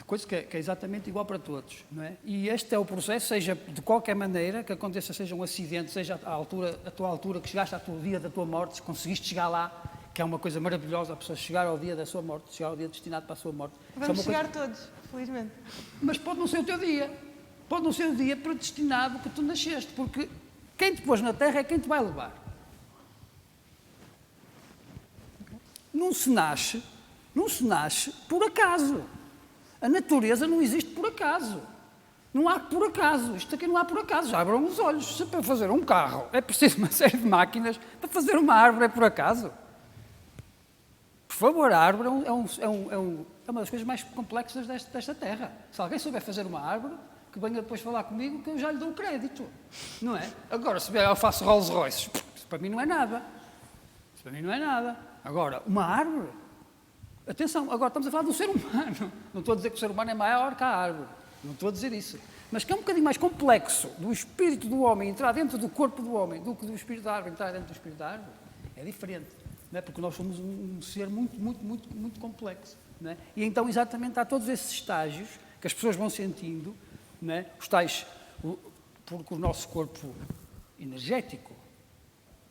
coisas que é exatamente igual para todos, não é? E este é o processo, seja de qualquer maneira que aconteça, seja um acidente, seja a tua altura, que chegaste ao dia da tua morte, se conseguiste chegar lá, que é uma coisa maravilhosa, a pessoa chegar ao dia da sua morte, chegar ao dia destinado para a sua morte. Vamos chegar todos, felizmente. Mas pode não ser o teu dia. Pode não ser o dia predestinado que tu nasceste, porque quem te pôs na Terra é quem te vai levar. Não se nasce por acaso. A natureza não existe por acaso. Não há por acaso. Isto aqui não há por acaso. Já abram os olhos. Se para fazer um carro é preciso uma série de máquinas, para fazer uma árvore é por acaso. Por favor, a árvore é uma das coisas mais complexas desta Terra. Se alguém souber fazer uma árvore, que venha depois falar comigo, que eu já lhe dou o crédito, não é? Agora, se eu faço Rolls Royce, isso para mim não é nada. Agora, uma árvore, atenção, agora estamos a falar do ser humano. Não estou a dizer que o ser humano é maior que a árvore, não estou a dizer isso. Mas que é um bocadinho mais complexo do espírito do homem entrar dentro do corpo do homem do que do espírito da árvore entrar dentro do espírito da árvore, é diferente, não é? Porque nós somos um ser muito complexo, não é? E então, exatamente, há todos esses estágios que as pessoas vão sentindo, não é? Os tais, porque o nosso corpo energético,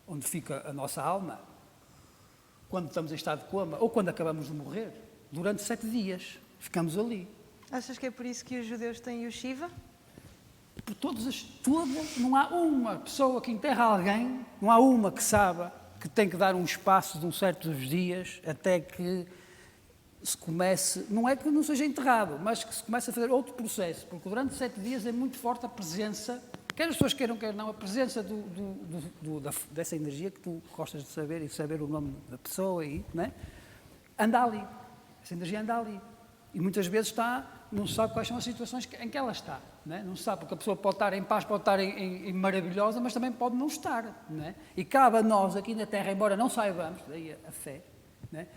onde fica a nossa alma, quando estamos em estado de coma ou quando acabamos de morrer, durante 7 dias, ficamos ali. Achas que é por isso que os judeus têm o Shiva? Por todas, não há uma pessoa que enterra alguém, não há uma que saiba que tem que dar um espaço de uns certos dias até que se comece, não é que não seja enterrado, mas que se comece a fazer outro processo, porque durante 7 dias é muito forte a presença, quer as pessoas queiram, quer não, a presença dessa energia que tu gostas de saber e saber o nome da pessoa, não é? Anda ali, essa energia anda ali. E muitas vezes não se sabe quais são as situações em que ela está, não é? Não se sabe, porque a pessoa pode estar em paz, pode estar em maravilhosa, mas também pode não estar, não é? E cabe a nós aqui na Terra, embora não saibamos, daí a fé, não é?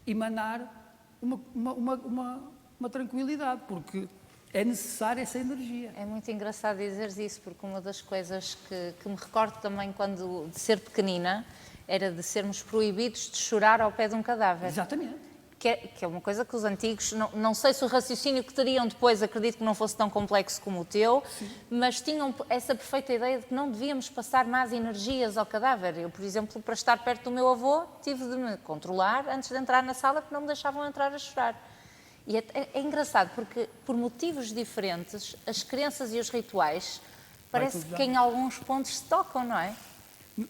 Emanar uma tranquilidade, porque é necessária essa energia. É muito engraçado dizeres isso, porque uma das coisas que me recordo também de ser pequenina era de sermos proibidos de chorar ao pé de um cadáver. Exatamente. Que é uma coisa que os antigos, não sei se o raciocínio que teriam depois, acredito que não fosse tão complexo como o teu, sim, mas tinham essa perfeita ideia de que não devíamos passar más energias ao cadáver. Eu, por exemplo, para estar perto do meu avô, tive de me controlar antes de entrar na sala, porque não me deixavam entrar a chorar. E é engraçado, porque por motivos diferentes, as crenças e os rituais parece que em alguns pontos se tocam, não é?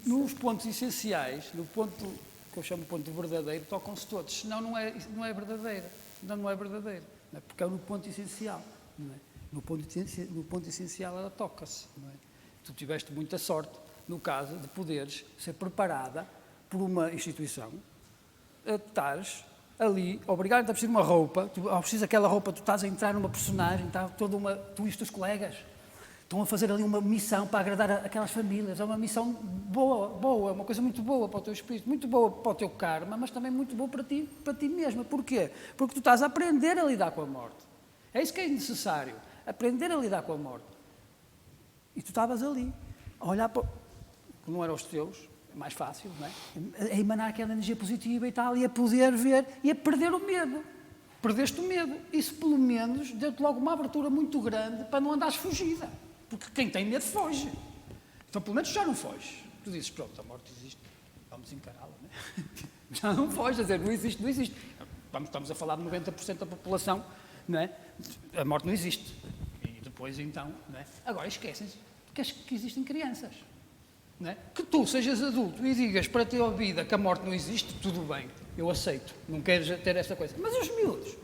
Nos pontos essenciais, no ponto que eu chamo de ponto verdadeiro, tocam-se todos, senão não é verdadeira. Não é verdadeira, não é? Porque é no ponto essencial. Não é? No ponto essencial ela toca-se. Não é? Tu tiveste muita sorte, no caso, de poderes ser preparada por uma instituição, a estares ali, obrigado a vestir uma roupa, ao vestir aquela roupa, tu estás a entrar numa personagem, está tu e os teus colegas estão a fazer ali uma missão para agradar aquelas famílias. É uma missão boa, uma coisa muito boa para o teu espírito, muito boa para o teu karma, mas também muito boa para ti mesma. Porquê? Porque tu estás a aprender a lidar com a morte. É isso que é necessário, aprender a lidar com a morte. E tu estavas ali, a olhar para... que não eram os teus, é mais fácil, não é? A emanar aquela energia positiva e tal, e a poder ver e a perder o medo. Perdeste o medo. Isso, pelo menos, deu-te logo uma abertura muito grande para não andares fugida. Porque quem tem medo foge. Então, pelo menos, já não foge. Tu dizes, pronto, a morte existe, vamos encará-la, não é? Já não foge, a dizer, não existe. Estamos a falar de 90% da população, não é? A morte não existe. E depois, então, não é? Agora, esquecem-se que existem crianças. Não é? Que tu sejas adulto e digas para a tua vida que a morte não existe, tudo bem, eu aceito, não queres ter essa coisa. Mas os miúdos,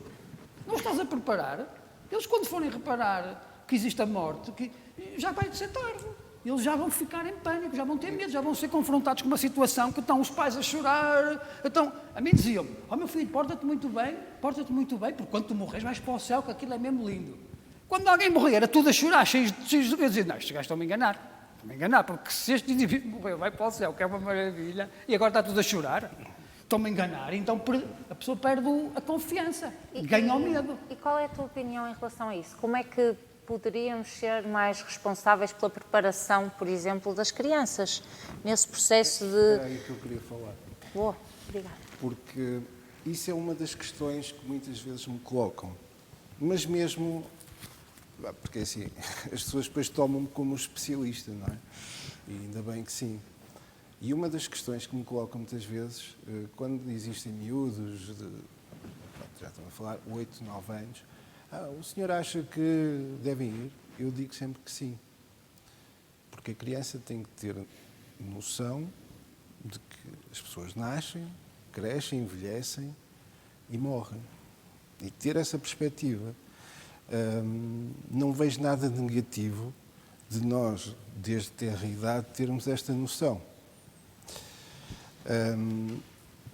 não estás a preparar? Eles, quando forem reparar que existe a morte, já vai ser tarde. Eles já vão ficar em pânico, já vão ter medo, já vão ser confrontados com uma situação que estão os pais a chorar. Então, a mim diziam-me, meu filho, porta-te muito bem, porque quando tu morres vais para o céu, que aquilo é mesmo lindo. Quando alguém morrer, era tudo a chorar, cheios de... Eu dizia, não, estes gajos estão-me a enganar, porque se este indivíduo morreu, vai para o céu, que é uma maravilha, e agora está tudo a chorar, estão-me a enganar, então a pessoa perde a confiança, ganha o medo. E qual é a tua opinião em relação a isso? Como é que poderíamos ser mais responsáveis pela preparação, por exemplo, das crianças, nesse processo de... É aí que eu queria falar. Boa, obrigada. Porque isso é uma das questões que muitas vezes me colocam, mas mesmo... Porque assim, as pessoas depois tomam-me como um especialista, não é? E ainda bem que sim. E uma das questões que me colocam muitas vezes, quando existem miúdos, já estão a falar, 8, 9 anos, o senhor acha que devem ir? Eu digo sempre que sim. Porque a criança tem que ter noção de que as pessoas nascem, crescem, envelhecem e morrem. E ter essa perspectiva. Não vejo nada de negativo de nós, desde ter a idade, termos esta noção.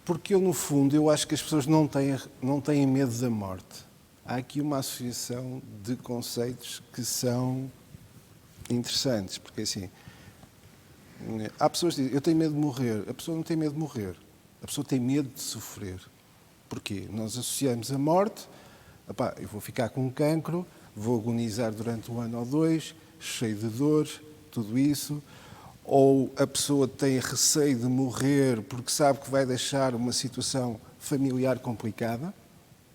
Porque eu, no fundo, eu acho que as pessoas não têm medo da morte. Há aqui uma associação de conceitos que são interessantes, porque assim, há pessoas que dizem, eu tenho medo de morrer. A pessoa não tem medo de morrer. A pessoa tem medo de sofrer. Porquê? Nós associamos a morte... eu vou ficar com um cancro, vou agonizar durante 1 ano ou 2, cheio de dores, tudo isso. Ou a pessoa tem receio de morrer porque sabe que vai deixar uma situação familiar complicada,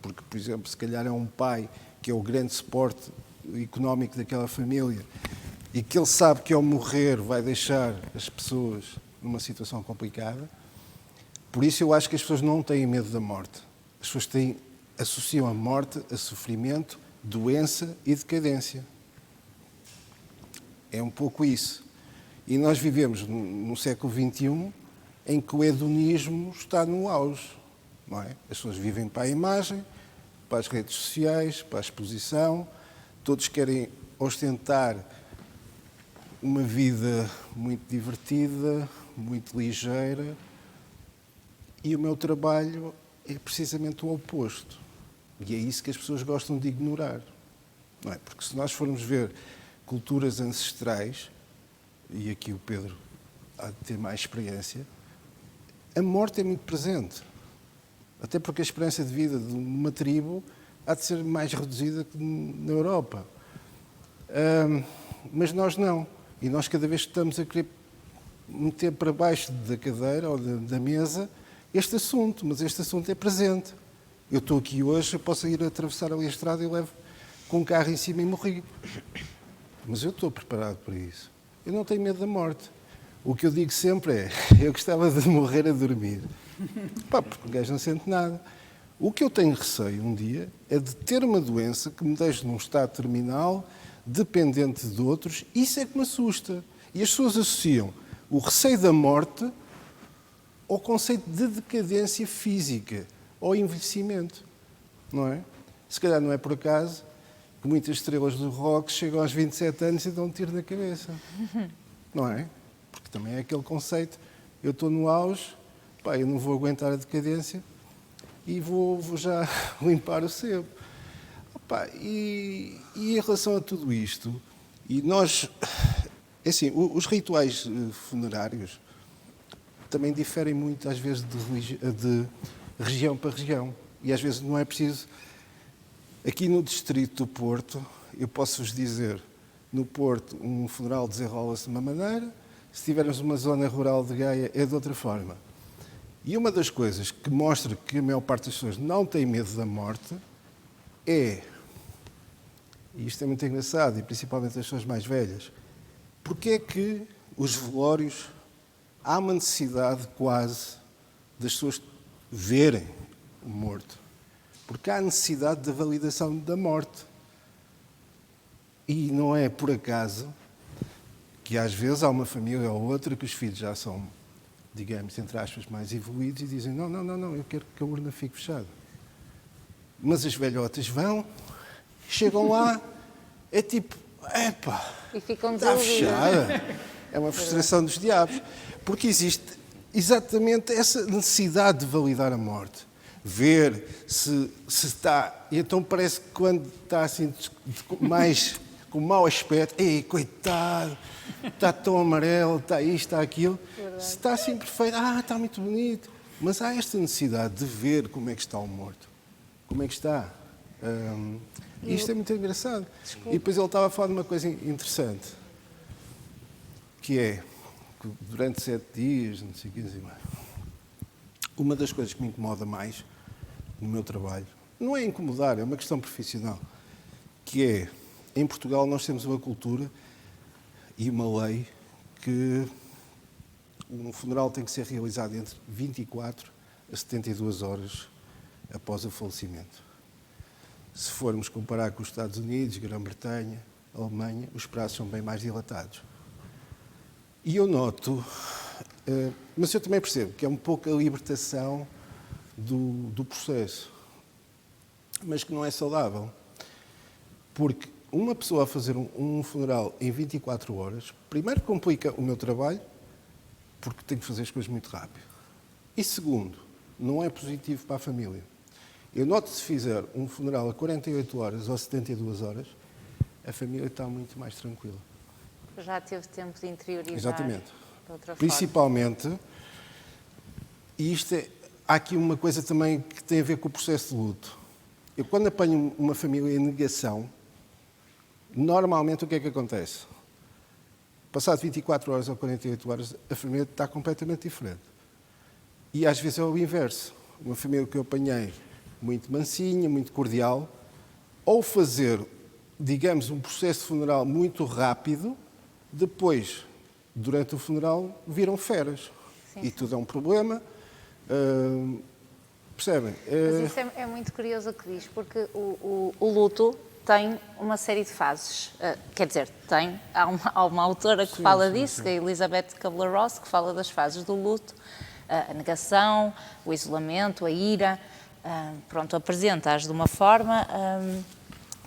porque, por exemplo, se calhar é um pai que é o grande suporte económico daquela família e que ele sabe que ao morrer vai deixar as pessoas numa situação complicada. Por isso eu acho que as pessoas não têm medo da morte. As pessoas associam a morte a sofrimento, doença e decadência. É um pouco isso. E nós vivemos no século XXI em que o hedonismo está no auge. Não é? As pessoas vivem para a imagem, para as redes sociais, para a exposição. Todos querem ostentar uma vida muito divertida, muito ligeira. E o meu trabalho é precisamente o oposto. E é isso que as pessoas gostam de ignorar. Não é? Porque se nós formos ver culturas ancestrais, e aqui o Pedro há de ter mais experiência, a morte é muito presente. Até porque a esperança de vida de uma tribo há de ser mais reduzida que na Europa. Mas nós não. E nós cada vez estamos a querer meter para baixo da cadeira ou da mesa este assunto, mas este assunto é presente. Eu estou aqui hoje, eu posso ir atravessar ali a estrada e levo com um carro em cima e morri. Mas eu estou preparado para isso. Eu não tenho medo da morte. O que eu digo sempre é, eu gostava de morrer a dormir. Pá, porque o gajo não sente nada. O que eu tenho receio um dia é de ter uma doença que me deixe num estado terminal, dependente de outros. Isso é que me assusta. E as pessoas associam o receio da morte ao conceito de decadência física, ao envelhecimento, não é? Se calhar não é por acaso que muitas estrelas do rock chegam aos 27 anos e dão um tiro na cabeça, não é? Porque também é aquele conceito, eu estou no auge, pá, eu não vou aguentar a decadência e vou já limpar o sebo. Opa, e em relação a tudo isto, e nós, assim, os rituais funerários também diferem muito, às vezes, de região para região. E às vezes não é preciso... Aqui no distrito do Porto, eu posso-vos dizer, no Porto um funeral desenrola-se de uma maneira, se tivermos uma zona rural de Gaia é de outra forma. E uma das coisas que mostra que a maior parte das pessoas não tem medo da morte é, e isto é muito engraçado, e principalmente as pessoas mais velhas, porque é que os velórios, há uma necessidade quase das pessoas verem o morto. Porque há necessidade da validação da morte. E não é por acaso que às vezes há uma família ou outra que os filhos já são, digamos, entre aspas, mais evoluídos e dizem não, eu quero que a urna fique fechada. Mas as velhotas vão, chegam lá, é tipo, epá, está fechada. É uma frustração dos diabos. Porque existe exatamente essa necessidade de validar a morte. Ver se está... E então parece que quando está assim mais com mau aspecto, ei, coitado, está tão amarelo, está isto, está aquilo. Se está assim perfeito, está muito bonito. Mas há esta necessidade de ver como é que está o morto. Como é que está. Isto é muito engraçado. Desculpa. E depois ele estava a falar de uma coisa interessante, que é que durante 7 dias, não sei o que dizer mais. Uma das coisas que me incomoda mais no meu trabalho, não é incomodar, é uma questão profissional, que é, em Portugal nós temos uma cultura e uma lei que um funeral tem que ser realizado entre 24 a 72 horas após o falecimento. Se formos comparar com os Estados Unidos, Grã-Bretanha, Alemanha, os prazos são bem mais dilatados. E eu noto, mas eu também percebo que é um pouco a libertação do processo, mas que não é saudável. Porque uma pessoa a fazer um funeral em 24 horas, primeiro complica o meu trabalho, porque tenho que fazer as coisas muito rápido. E segundo, não é positivo para a família. Eu noto que se fizer um funeral a 48 horas ou 72 horas, a família está muito mais tranquila. Já teve tempo de interiorizar. Exatamente. De outra forma. Principalmente, e há aqui uma coisa também que tem a ver com o processo de luto. Eu, quando apanho uma família em negação, normalmente o que é que acontece? Passado 24 horas ou 48 horas, a família está completamente diferente. E às vezes é o inverso. Uma família que eu apanhei muito mansinha, muito cordial, ou fazer, digamos, um processo funeral muito rápido, depois, durante o funeral, viram feras. Sim, e tudo é um problema. Percebem? Mas isso é muito curioso o que diz, porque o luto tem uma série de fases. Quer dizer, há uma autora que fala disso, que é a Elizabeth Kubler-Ross, que fala das fases do luto, a negação, o isolamento, a ira. Pronto, apresenta-as de uma forma,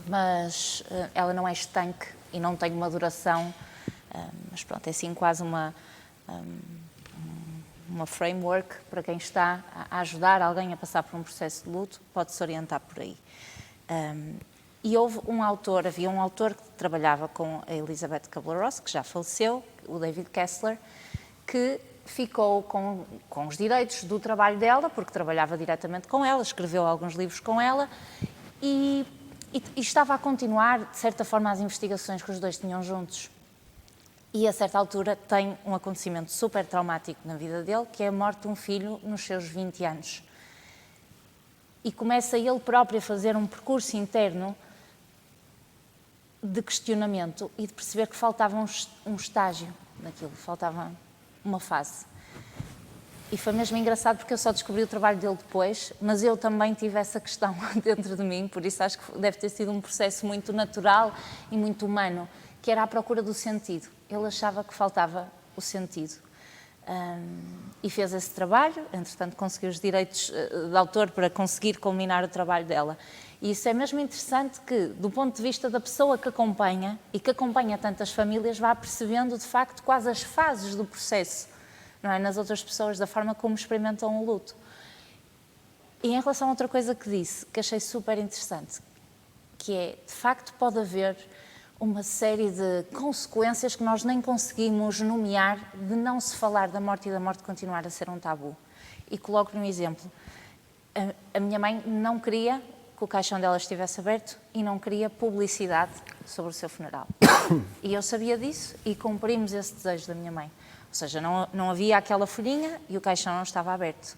mas ela não é estanque e não tem uma duração, mas pronto, é assim quase uma framework para quem está a ajudar alguém a passar por um processo de luto, pode-se orientar por aí. E havia um autor que trabalhava com a Elizabeth Kubler-Ross, que já faleceu, o David Kessler, que ficou com os direitos do trabalho dela, porque trabalhava diretamente com ela, escreveu alguns livros com ela e estava a continuar, de certa forma, as investigações que os dois tinham juntos. E a certa altura tem um acontecimento super traumático na vida dele, que é a morte de um filho nos seus 20 anos. E começa ele próprio a fazer um percurso interno de questionamento e de perceber que faltava um estágio naquilo, faltava uma fase. E foi mesmo engraçado porque eu só descobri o trabalho dele depois, mas eu também tive essa questão dentro de mim, por isso acho que deve ter sido um processo muito natural e muito humano, que era a procura do sentido. Ele achava que faltava o sentido. E fez esse trabalho, entretanto conseguiu os direitos de autor para conseguir culminar o trabalho dela. E isso é mesmo interessante que, do ponto de vista da pessoa que acompanha, e que acompanha tantas famílias, vá percebendo de facto quais as fases do processo, não é? Nas outras pessoas, da forma como experimentam o luto. E em relação a outra coisa que disse, que achei super interessante, que é, de facto pode haver uma série de consequências que nós nem conseguimos nomear de não se falar da morte e da morte continuar a ser um tabu. E coloco-lhe um exemplo. A minha mãe não queria que o caixão dela estivesse aberto e não queria publicidade sobre o seu funeral. E eu sabia disso e cumprimos esse desejo da minha mãe. Ou seja, não havia aquela folhinha e o caixão não estava aberto.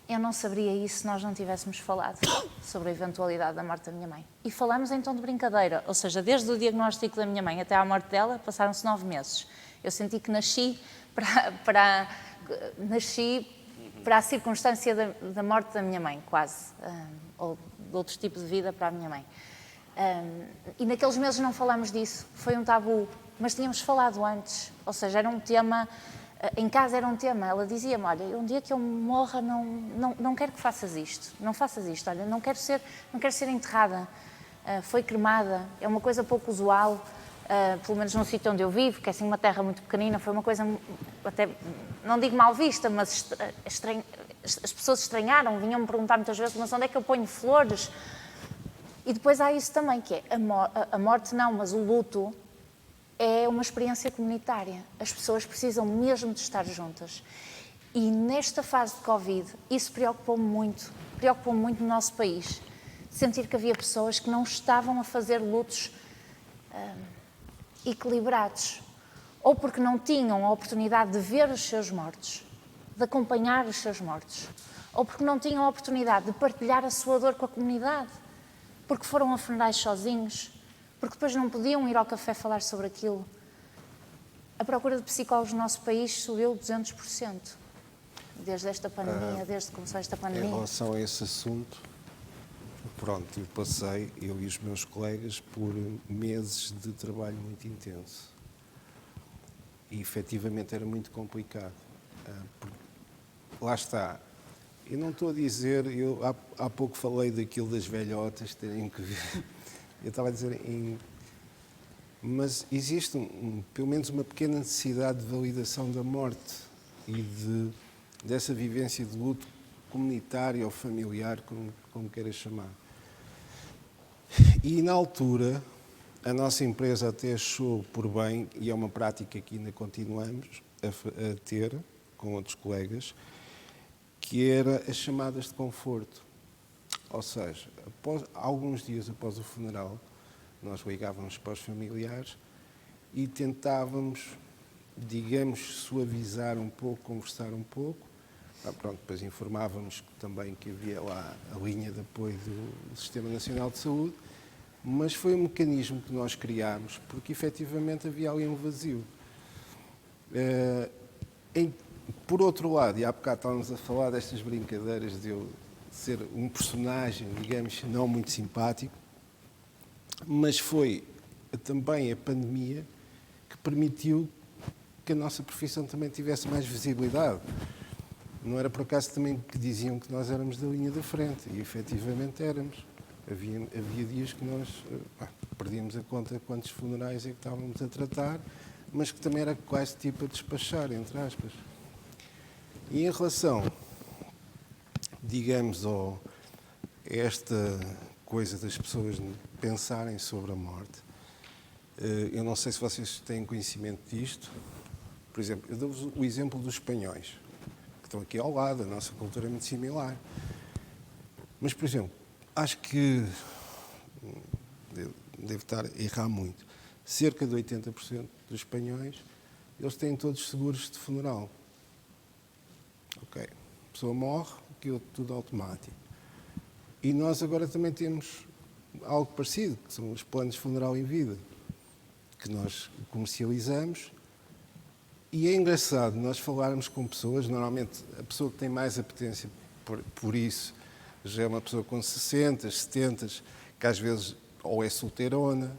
Eu não saberia isso se nós não tivéssemos falado sobre a eventualidade da morte da minha mãe. E falamos em tom de brincadeira, ou seja, desde o diagnóstico da minha mãe até à morte dela, passaram-se 9 meses. Eu senti que nasci para a circunstância da morte da minha mãe, quase, ou de outro tipo de vida para a minha mãe. E naqueles meses não falámos disso, foi um tabu, mas tínhamos falado antes, ou seja, era um tema, em casa era um tema. Ela dizia-me, olha, um dia que eu morra não quero que faças isto, não faças isto, olha, não quero ser enterrada, foi cremada, é uma coisa pouco usual, pelo menos no sítio onde eu vivo, que é assim uma terra muito pequenina, foi uma coisa até, não digo mal vista, mas as pessoas estranharam, vinham-me perguntar muitas vezes, mas onde é que eu ponho flores? E depois há isso também, que é a morte não, mas o luto é uma experiência comunitária. As pessoas precisam mesmo de estar juntas. E nesta fase de Covid, isso preocupou-me muito no nosso país. Sentir que havia pessoas que não estavam a fazer lutos equilibrados, ou porque não tinham a oportunidade de ver os seus mortos, de acompanhar os seus mortos, ou porque não tinham a oportunidade de partilhar a sua dor com a comunidade, porque foram a funerais sozinhos, porque depois não podiam ir ao café falar sobre aquilo. A procura de psicólogos no nosso país subiu 200%, desde esta pandemia, desde que começou esta pandemia. Em relação a esse assunto, pronto, eu passei, eu e os meus colegas, por meses de trabalho muito intenso. E, efetivamente, era muito complicado. Lá está. Eu não estou a dizer, eu há pouco falei daquilo das velhotas terem que ver. Eu estava a dizer, mas existe pelo menos uma pequena necessidade de validação da morte e dessa vivência de luto comunitário ou familiar, como queiras chamar. E na altura, a nossa empresa até achou por bem, e é uma prática que ainda continuamos a ter com outros colegas, que era as chamadas de conforto. Ou seja, alguns dias após o funeral, nós ligávamos para os familiares e tentávamos, digamos, suavizar um pouco, conversar um pouco. Pronto, depois informávamos também que havia lá a linha de apoio do Sistema Nacional de Saúde, mas foi um mecanismo que nós criámos porque efetivamente havia ali um vazio. Por outro lado, e há bocado estávamos a falar destas brincadeiras de eu ser um personagem, digamos, não muito simpático, mas foi também a pandemia que permitiu que a nossa profissão também tivesse mais visibilidade. Não era por acaso também que diziam que nós éramos da linha da frente, e efetivamente éramos. Havia dias que nós perdíamos a conta de quantos funerais é que estávamos a tratar, mas que também era quase tipo a despachar, entre aspas. E em relação, digamos, a esta coisa das pessoas pensarem sobre a morte, eu não sei se vocês têm conhecimento disto. Por exemplo, eu dou-vos o exemplo dos espanhóis, que estão aqui ao lado, a nossa cultura é muito similar. Mas, por exemplo, acho que devo estar a errar muito. cerca de 80% dos espanhóis, eles têm todos seguros de funeral. Ok, a pessoa morre, aquilo tudo automático. E nós agora também temos algo parecido, que são os planos de funeral em vida, que nós comercializamos. E é engraçado nós falarmos com pessoas, normalmente a pessoa que tem mais apetência por isso já é uma pessoa com 60, 70, que às vezes ou é solteirona,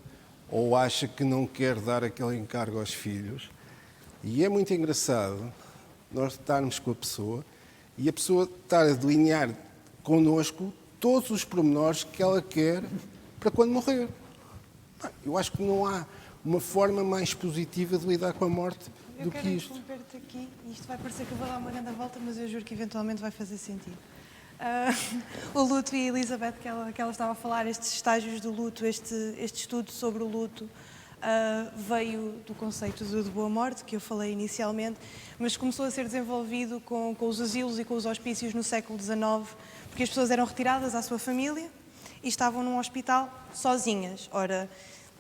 ou acha que não quer dar aquele encargo aos filhos. E é muito engraçado nós estarmos com a pessoa e a pessoa estar a delinear connosco todos os pormenores que ela quer para quando morrer. Eu acho que não há uma forma mais positiva de lidar com a morte do que isto. Eu quero interromper-te aqui, e isto vai parecer que eu vou dar uma grande volta, mas eu juro que eventualmente vai fazer sentido. O luto e a Elizabeth, que ela estava a falar, estes estágios do luto, este estudo sobre o luto, veio do conceito de boa morte, que eu falei inicialmente, mas começou a ser desenvolvido com os asilos e com os hospícios no século XIX, porque as pessoas eram retiradas à sua família e estavam num hospital sozinhas. Ora,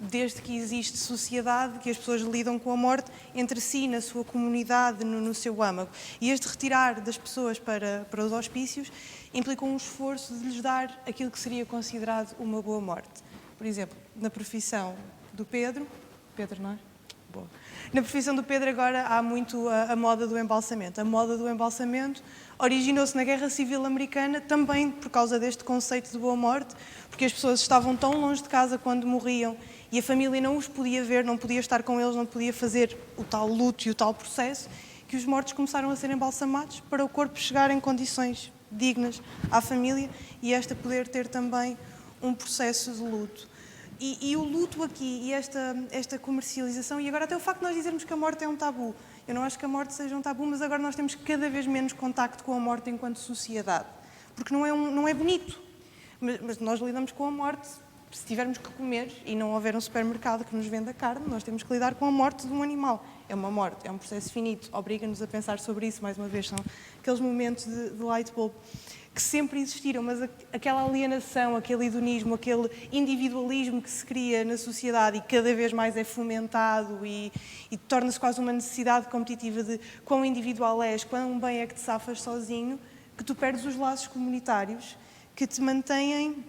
desde que existe sociedade, que as pessoas lidam com a morte entre si, na sua comunidade, no seu âmago. E este retirar das pessoas para os hospícios implicou um esforço de lhes dar aquilo que seria considerado uma boa morte. Por exemplo, na profissão do Pedro, não é? Boa. Na profissão do Pedro agora há muito a moda do embalsamento. A moda do embalsamento originou-se na Guerra Civil Americana também por causa deste conceito de boa morte, porque as pessoas estavam tão longe de casa quando morriam e a família não os podia ver, não podia estar com eles, não podia fazer o tal luto e o tal processo, que os mortos começaram a ser embalsamados para o corpo chegar em condições dignas à família e esta poder ter também um processo de luto. E o luto aqui, e esta comercialização, e agora até o facto de nós dizermos que a morte é um tabu. Eu não acho que a morte seja um tabu, mas agora nós temos cada vez menos contacto com a morte enquanto sociedade. Porque não é bonito. Mas nós lidamos com a morte, se tivermos que comer e não houver um supermercado que nos venda carne, nós temos que lidar com a morte de um animal. É uma morte, é um processo finito, obriga-nos a pensar sobre isso, mais uma vez, são aqueles momentos de light bulb que sempre existiram, mas aquela alienação, aquele hedonismo, aquele individualismo que se cria na sociedade e cada vez mais é fomentado e torna-se quase uma necessidade competitiva de quão individual és, quão bem é que te safas sozinho, que tu perdes os laços comunitários que te mantêm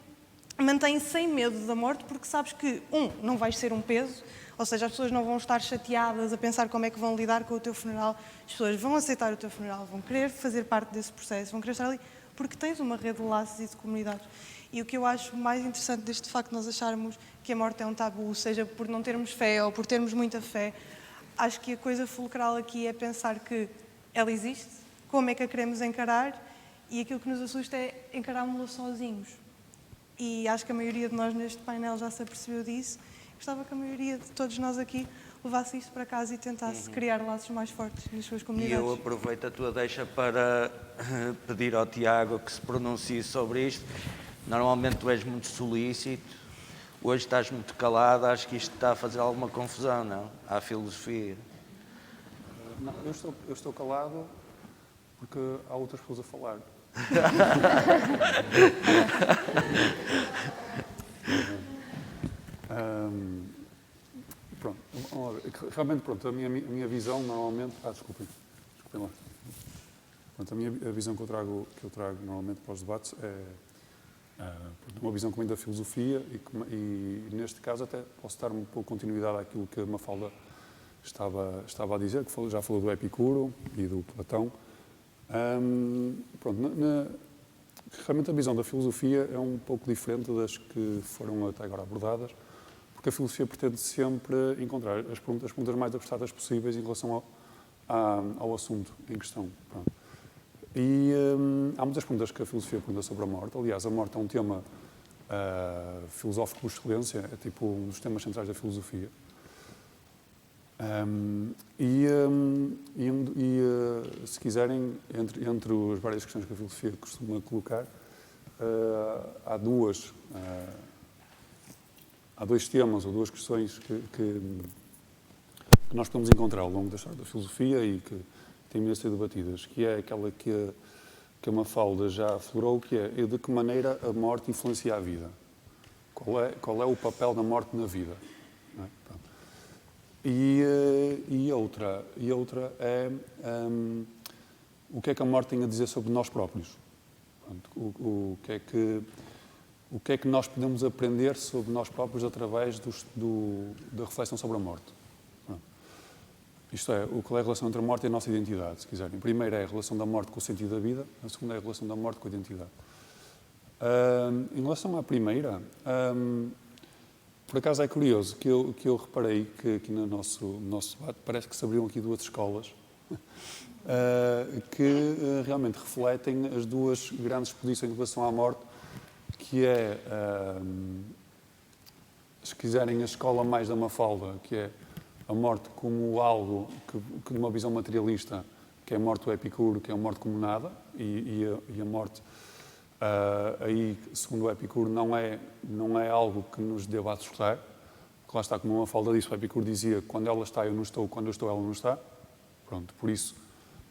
sem medo da morte, porque sabes que, não vais ser um peso, ou seja, as pessoas não vão estar chateadas a pensar como é que vão lidar com o teu funeral, as pessoas vão aceitar o teu funeral, vão querer fazer parte desse processo, vão querer estar ali, porque tens uma rede de laços e de comunidades. E o que eu acho mais interessante deste facto de nós acharmos que a morte é um tabu, seja por não termos fé ou por termos muita fé, acho que a coisa fulcral aqui é pensar que ela existe, como é que a queremos encarar, e aquilo que nos assusta é encararmos-la sozinhos. E acho que a maioria de nós neste painel já se apercebeu disso. Gostava que a maioria de todos nós aqui levasse isto para casa e tentasse criar laços mais fortes nas suas comunidades. E eu aproveito a tua deixa para pedir ao Tiago que se pronuncie sobre isto. Normalmente tu és muito solícito, hoje estás muito calado, acho que isto está a fazer alguma confusão, não? À filosofia. Não, eu estou calado porque há outras pessoas a falar. Pronto, realmente, pronto, a minha visão normalmente... desculpem lá. Pronto, a visão que eu trago normalmente para os debates é uma visão que vem da filosofia e neste caso até posso dar um pouco de continuidade àquilo que a Mafalda estava a dizer, que já falou do Epicuro e do Platão. Pronto, realmente a visão da filosofia é um pouco diferente das que foram até agora abordadas, porque a filosofia pretende sempre encontrar as perguntas mais apertadas possíveis em relação ao assunto em questão. Pronto. E há muitas perguntas que a filosofia pergunta sobre a morte. Aliás, a morte é um tema filosófico por excelência, é tipo um dos temas centrais da filosofia. Se quiserem, entre as várias questões que a filosofia costuma colocar, há dois temas ou duas questões que nós podemos encontrar ao longo da história da filosofia e que têm vindo a ser debatidas, que é aquela que a Mafalda já aflorou, que é de que maneira a morte influencia a vida. Qual é o papel da morte na vida? Não é? E outra é o que é que a morte tem a dizer sobre nós próprios. Portanto, o que é que nós podemos aprender sobre nós próprios através da reflexão sobre a morte. Pronto. Isto é, qual é a relação entre a morte e a nossa identidade, se quiserem. A primeira é a relação da morte com o sentido da vida, a segunda é a relação da morte com a identidade. Em relação à primeira, por acaso é curioso que eu reparei que aqui no nosso debate parece que se abriram aqui duas escolas que realmente refletem as duas grandes posições em relação à morte, que é, se quiserem, a escola mais da Mafalda, que é a morte como algo que numa visão materialista, que é a morte do Epicuro, que é a morte como nada, e a morte, aí, segundo o Epicuro, não é algo que nos deva assustar, porque lá está, como a Mafalda disse, o Epicuro dizia, quando ela está eu não estou, quando eu estou ela não está. Pronto, por isso,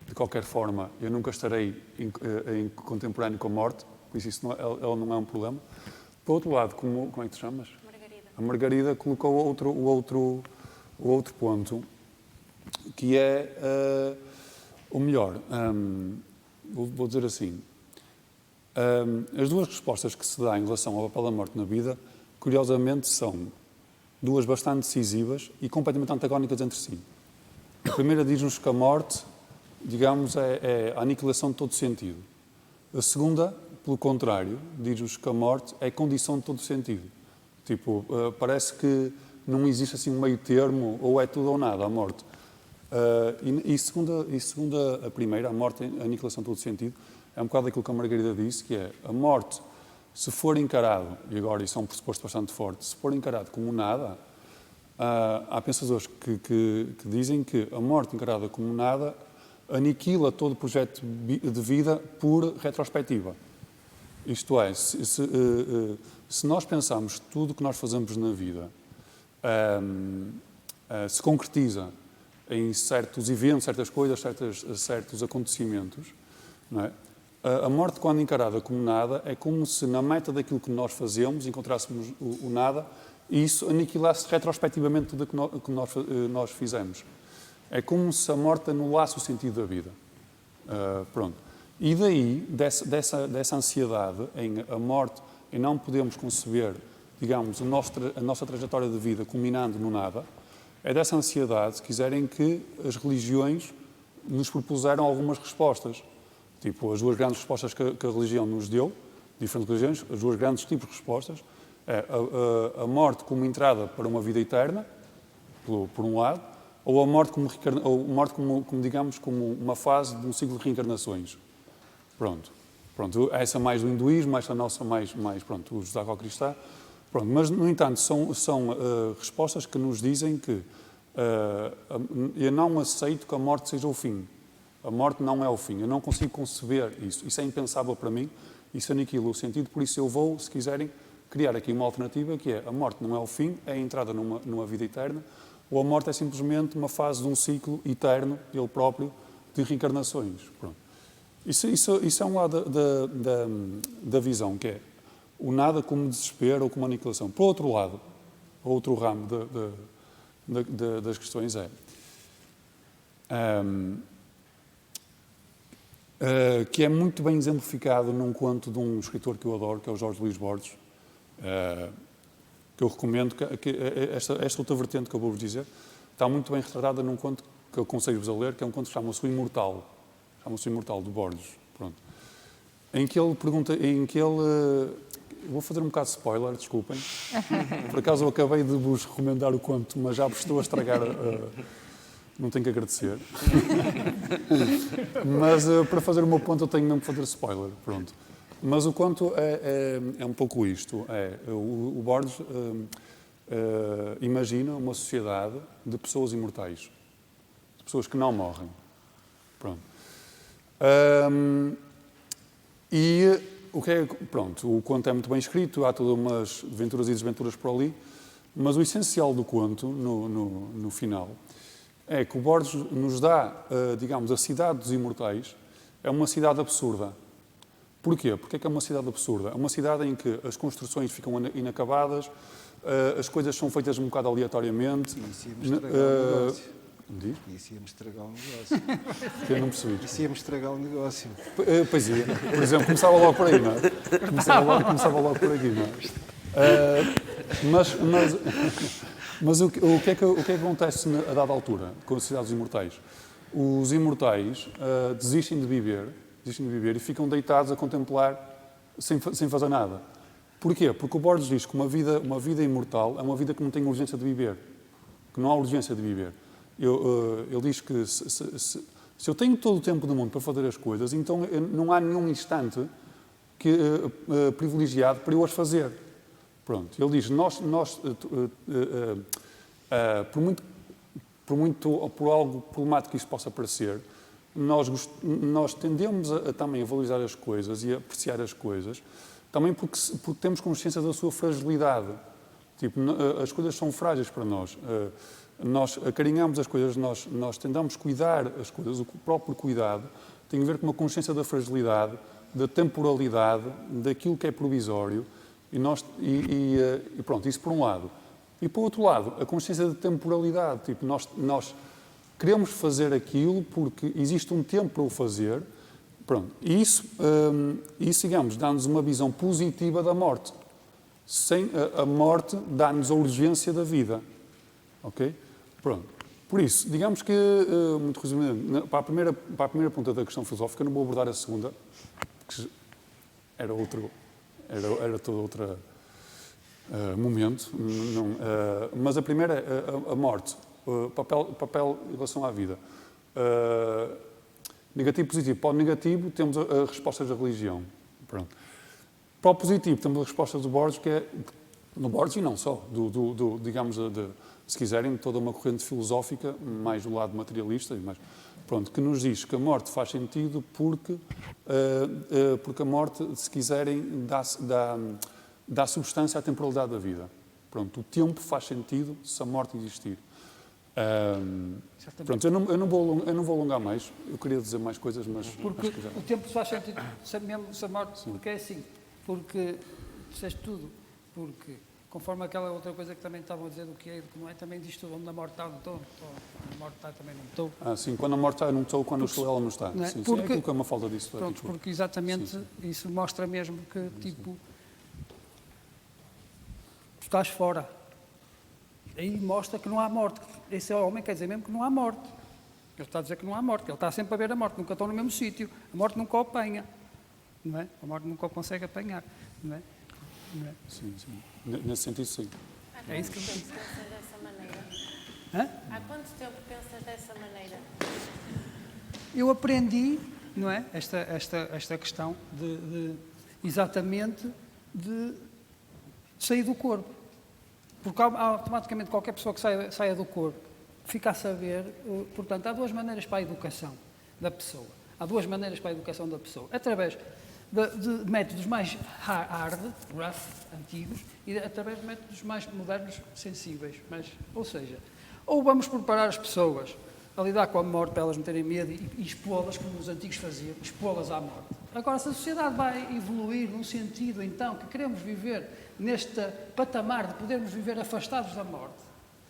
de qualquer forma, eu nunca estarei em contemporâneo com a morte, por isso ela não é um problema. Por outro lado, como é que te chamas? Margarida. A Margarida colocou o outro ponto, que é o melhor. Vou dizer assim, as duas respostas que se dá em relação ao papel da morte na vida, curiosamente, são duas bastante decisivas e completamente antagónicas entre si. A primeira diz-nos que a morte, digamos, é a aniquilação de todo sentido. A segunda, pelo contrário, diz-nos que a morte é condição de todo sentido. Tipo, parece que não existe assim um meio termo, ou é tudo ou nada, a morte. Segundo a primeira, a morte é a aniquilação de todo sentido, é um bocado aquilo que a Margarida disse, que é a morte, se for encarado, e agora isso é um pressuposto bastante forte, se for encarado como nada, há pensadores que dizem que a morte encarada como nada aniquila todo o projeto de vida por retrospectiva. Isto é, se nós pensarmos tudo o que nós fazemos na vida se concretiza em certos eventos, certas coisas, certos acontecimentos, não é? A morte, quando encarada como nada, é como se na meta daquilo que nós fazemos encontrássemos o nada e isso aniquilasse retrospectivamente tudo o que nós fizemos. É como se a morte anulasse o sentido da vida. Pronto. E daí, dessa ansiedade em a morte, em não podermos conceber, digamos, a nossa trajetória de vida culminando no nada, é dessa ansiedade, se quiserem, que as religiões nos propuseram algumas respostas. Tipo, as duas grandes respostas que a religião nos deu, diferentes religiões, as duas grandes tipos de respostas, é a morte como entrada para uma vida eterna, por um lado, ou a morte como digamos, como uma fase de um ciclo de reencarnações. Pronto. Essa mais do hinduísmo, essa nossa mais pronto, o judaico-cristão. Pronto. Mas, no entanto, são respostas que nos dizem que eu não aceito que a morte seja o fim. A morte não é o fim. Eu não consigo conceber isso. Isso é impensável para mim. Isso aniquila o sentido. Por isso eu vou, se quiserem, criar aqui uma alternativa que é a morte não é o fim, é a entrada numa vida eterna, ou a morte é simplesmente uma fase de um ciclo eterno, ele próprio, de reencarnações. Pronto. Isso é um lado da visão, que é o nada como desespero ou como aniquilação. Por outro lado, outro ramo das questões que é muito bem exemplificado num conto de um escritor que eu adoro, que é o Jorge Luís Borges, que eu recomendo, que esta outra vertente que eu vou-vos dizer, está muito bem retratada num conto que eu aconselho-vos a ler, que é um conto que chama-se O Imortal. Chama-se O Imortal, de Borges. Pronto. Em que ele pergunta, eu vou fazer um bocado de spoiler, desculpem. Por acaso eu acabei de vos recomendar o conto, mas já vos estou a estragar, não tenho que agradecer. Mas para fazer o meu ponto eu tenho mesmo que fazer spoiler, pronto. Mas o conto é um pouco isto. O Borges imagina uma sociedade de pessoas imortais. De pessoas que não morrem. Pronto. E o que é... Pronto, o conto é muito bem escrito, há todas umas aventuras e desventuras por ali, mas o essencial do conto, no final, é que o Borges nos dá, digamos, a cidade dos imortais é uma cidade absurda. Porquê? Porque é que é uma cidade absurda? É uma cidade em que as construções ficam inacabadas, as coisas são feitas um bocado aleatoriamente. Isso ia-me estragar o negócio. Diz? Isso ia-me estragar o negócio. Que eu não percebi. Isso ia-me estragar o negócio. Pois ia. Por exemplo, começava logo por aí, não é? Começava logo por aqui, não é? Mas o que é que acontece a dada altura com a Sociedade dos Imortais? Os imortais desistem de viver e ficam deitados a contemplar sem fazer nada. Porquê? Porque o Borges diz que uma vida imortal é uma vida que não tem urgência de viver, que não há urgência de viver. Ele diz que se eu tenho todo o tempo do mundo para fazer as coisas, então não há nenhum instante privilegiado para eu as fazer. Pronto. Ele diz, por algo problemático que isso possa parecer, nós tendemos também a valorizar as coisas e a apreciar as coisas, também porque temos consciência da sua fragilidade. Tipo, as coisas são frágeis para nós. Nós acarinhamos as coisas, nós tentamos cuidar as coisas. O próprio cuidado tem a ver com uma consciência da fragilidade, da temporalidade, daquilo que é provisório. E pronto, isso por um lado. E por outro lado, a consciência de temporalidade. Tipo, nós queremos fazer aquilo porque existe um tempo para o fazer. Pronto. E isso digamos, dá-nos uma visão positiva da morte. Sem a morte, dá-nos a urgência da vida. Ok? Pronto. Por isso, digamos que, muito resumidamente, para a primeira ponta da questão filosófica, não vou abordar a segunda, porque era todo outro momento. Mas a primeira é a morte. Papel em relação à vida. Negativo e positivo. Para o negativo, temos as respostas da religião. Pronto. Para o positivo, temos a resposta do Borges, que é, no Borges e não só, digamos, se quiserem, toda uma corrente filosófica, mais do lado materialista, pronto, que nos diz que a morte faz sentido porque a morte, se quiserem, dá substância à temporalidade da vida. Pronto, o tempo faz sentido se a morte existir. Pronto, eu não vou alongar mais, eu queria dizer mais coisas, mas... Porque o tempo faz sentido, mesmo se a morte, sim. Porque é assim, porque disseste tudo, porque conforme aquela outra coisa que também estavam a dizer do que é e do que não é, também diz tudo, onde a morte está, não estou, onde a morte está, também não estou. Sim, quando a morte está, não estou, quando eu estou, ela não está. Não é? Sim, porque, é aquilo que é uma falta disso. Pronto, porque exatamente isso mostra mesmo que, tipo, tu estás fora. Aí mostra que não há morte. Esse homem quer dizer mesmo que não há morte. Ele está a dizer que não há morte, ele está sempre a ver a morte, nunca estão no mesmo sítio. A morte nunca o apanha. Não é? A morte nunca o consegue apanhar. Não é? Não é? Sim. Nesse sentido, sim. É isso que eu penso. Há quanto tempo pensas dessa maneira? Hã? Há quanto tempo pensas dessa maneira? Eu aprendi, não é? Esta questão exatamente de sair do corpo. Porque automaticamente qualquer pessoa que saia do corpo fica a saber, portanto, há duas maneiras para a educação da pessoa. Há duas maneiras para a educação da pessoa. Através de métodos mais hard, rough, antigos, e através de métodos mais modernos, sensíveis. Ou seja, ou vamos preparar as pessoas a lidar com a morte para elas não terem medo e expô-las, como os antigos faziam, expô-las à morte. Agora, se a sociedade vai evoluir num sentido, então, que queremos viver neste patamar de podermos viver afastados da morte,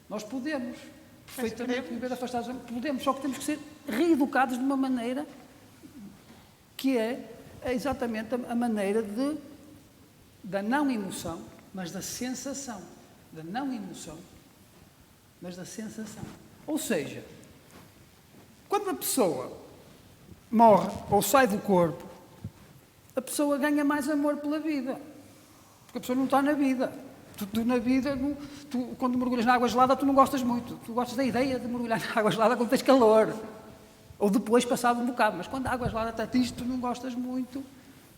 nós podemos perfeitamente viver afastados da morte. Podemos, só que temos que ser reeducados de uma maneira que é exatamente a maneira da não emoção, mas da sensação. Da não emoção, mas da sensação. Ou seja, quando a pessoa morre ou sai do corpo, a pessoa ganha mais amor pela vida. Porque a pessoa não está na vida. Tu na vida, quando mergulhas na água gelada, tu não gostas muito. Tu gostas da ideia de mergulhar na água gelada quando tens calor. Ou depois, passado um bocado. Mas quando a água gelada te atinge, tu não gostas muito.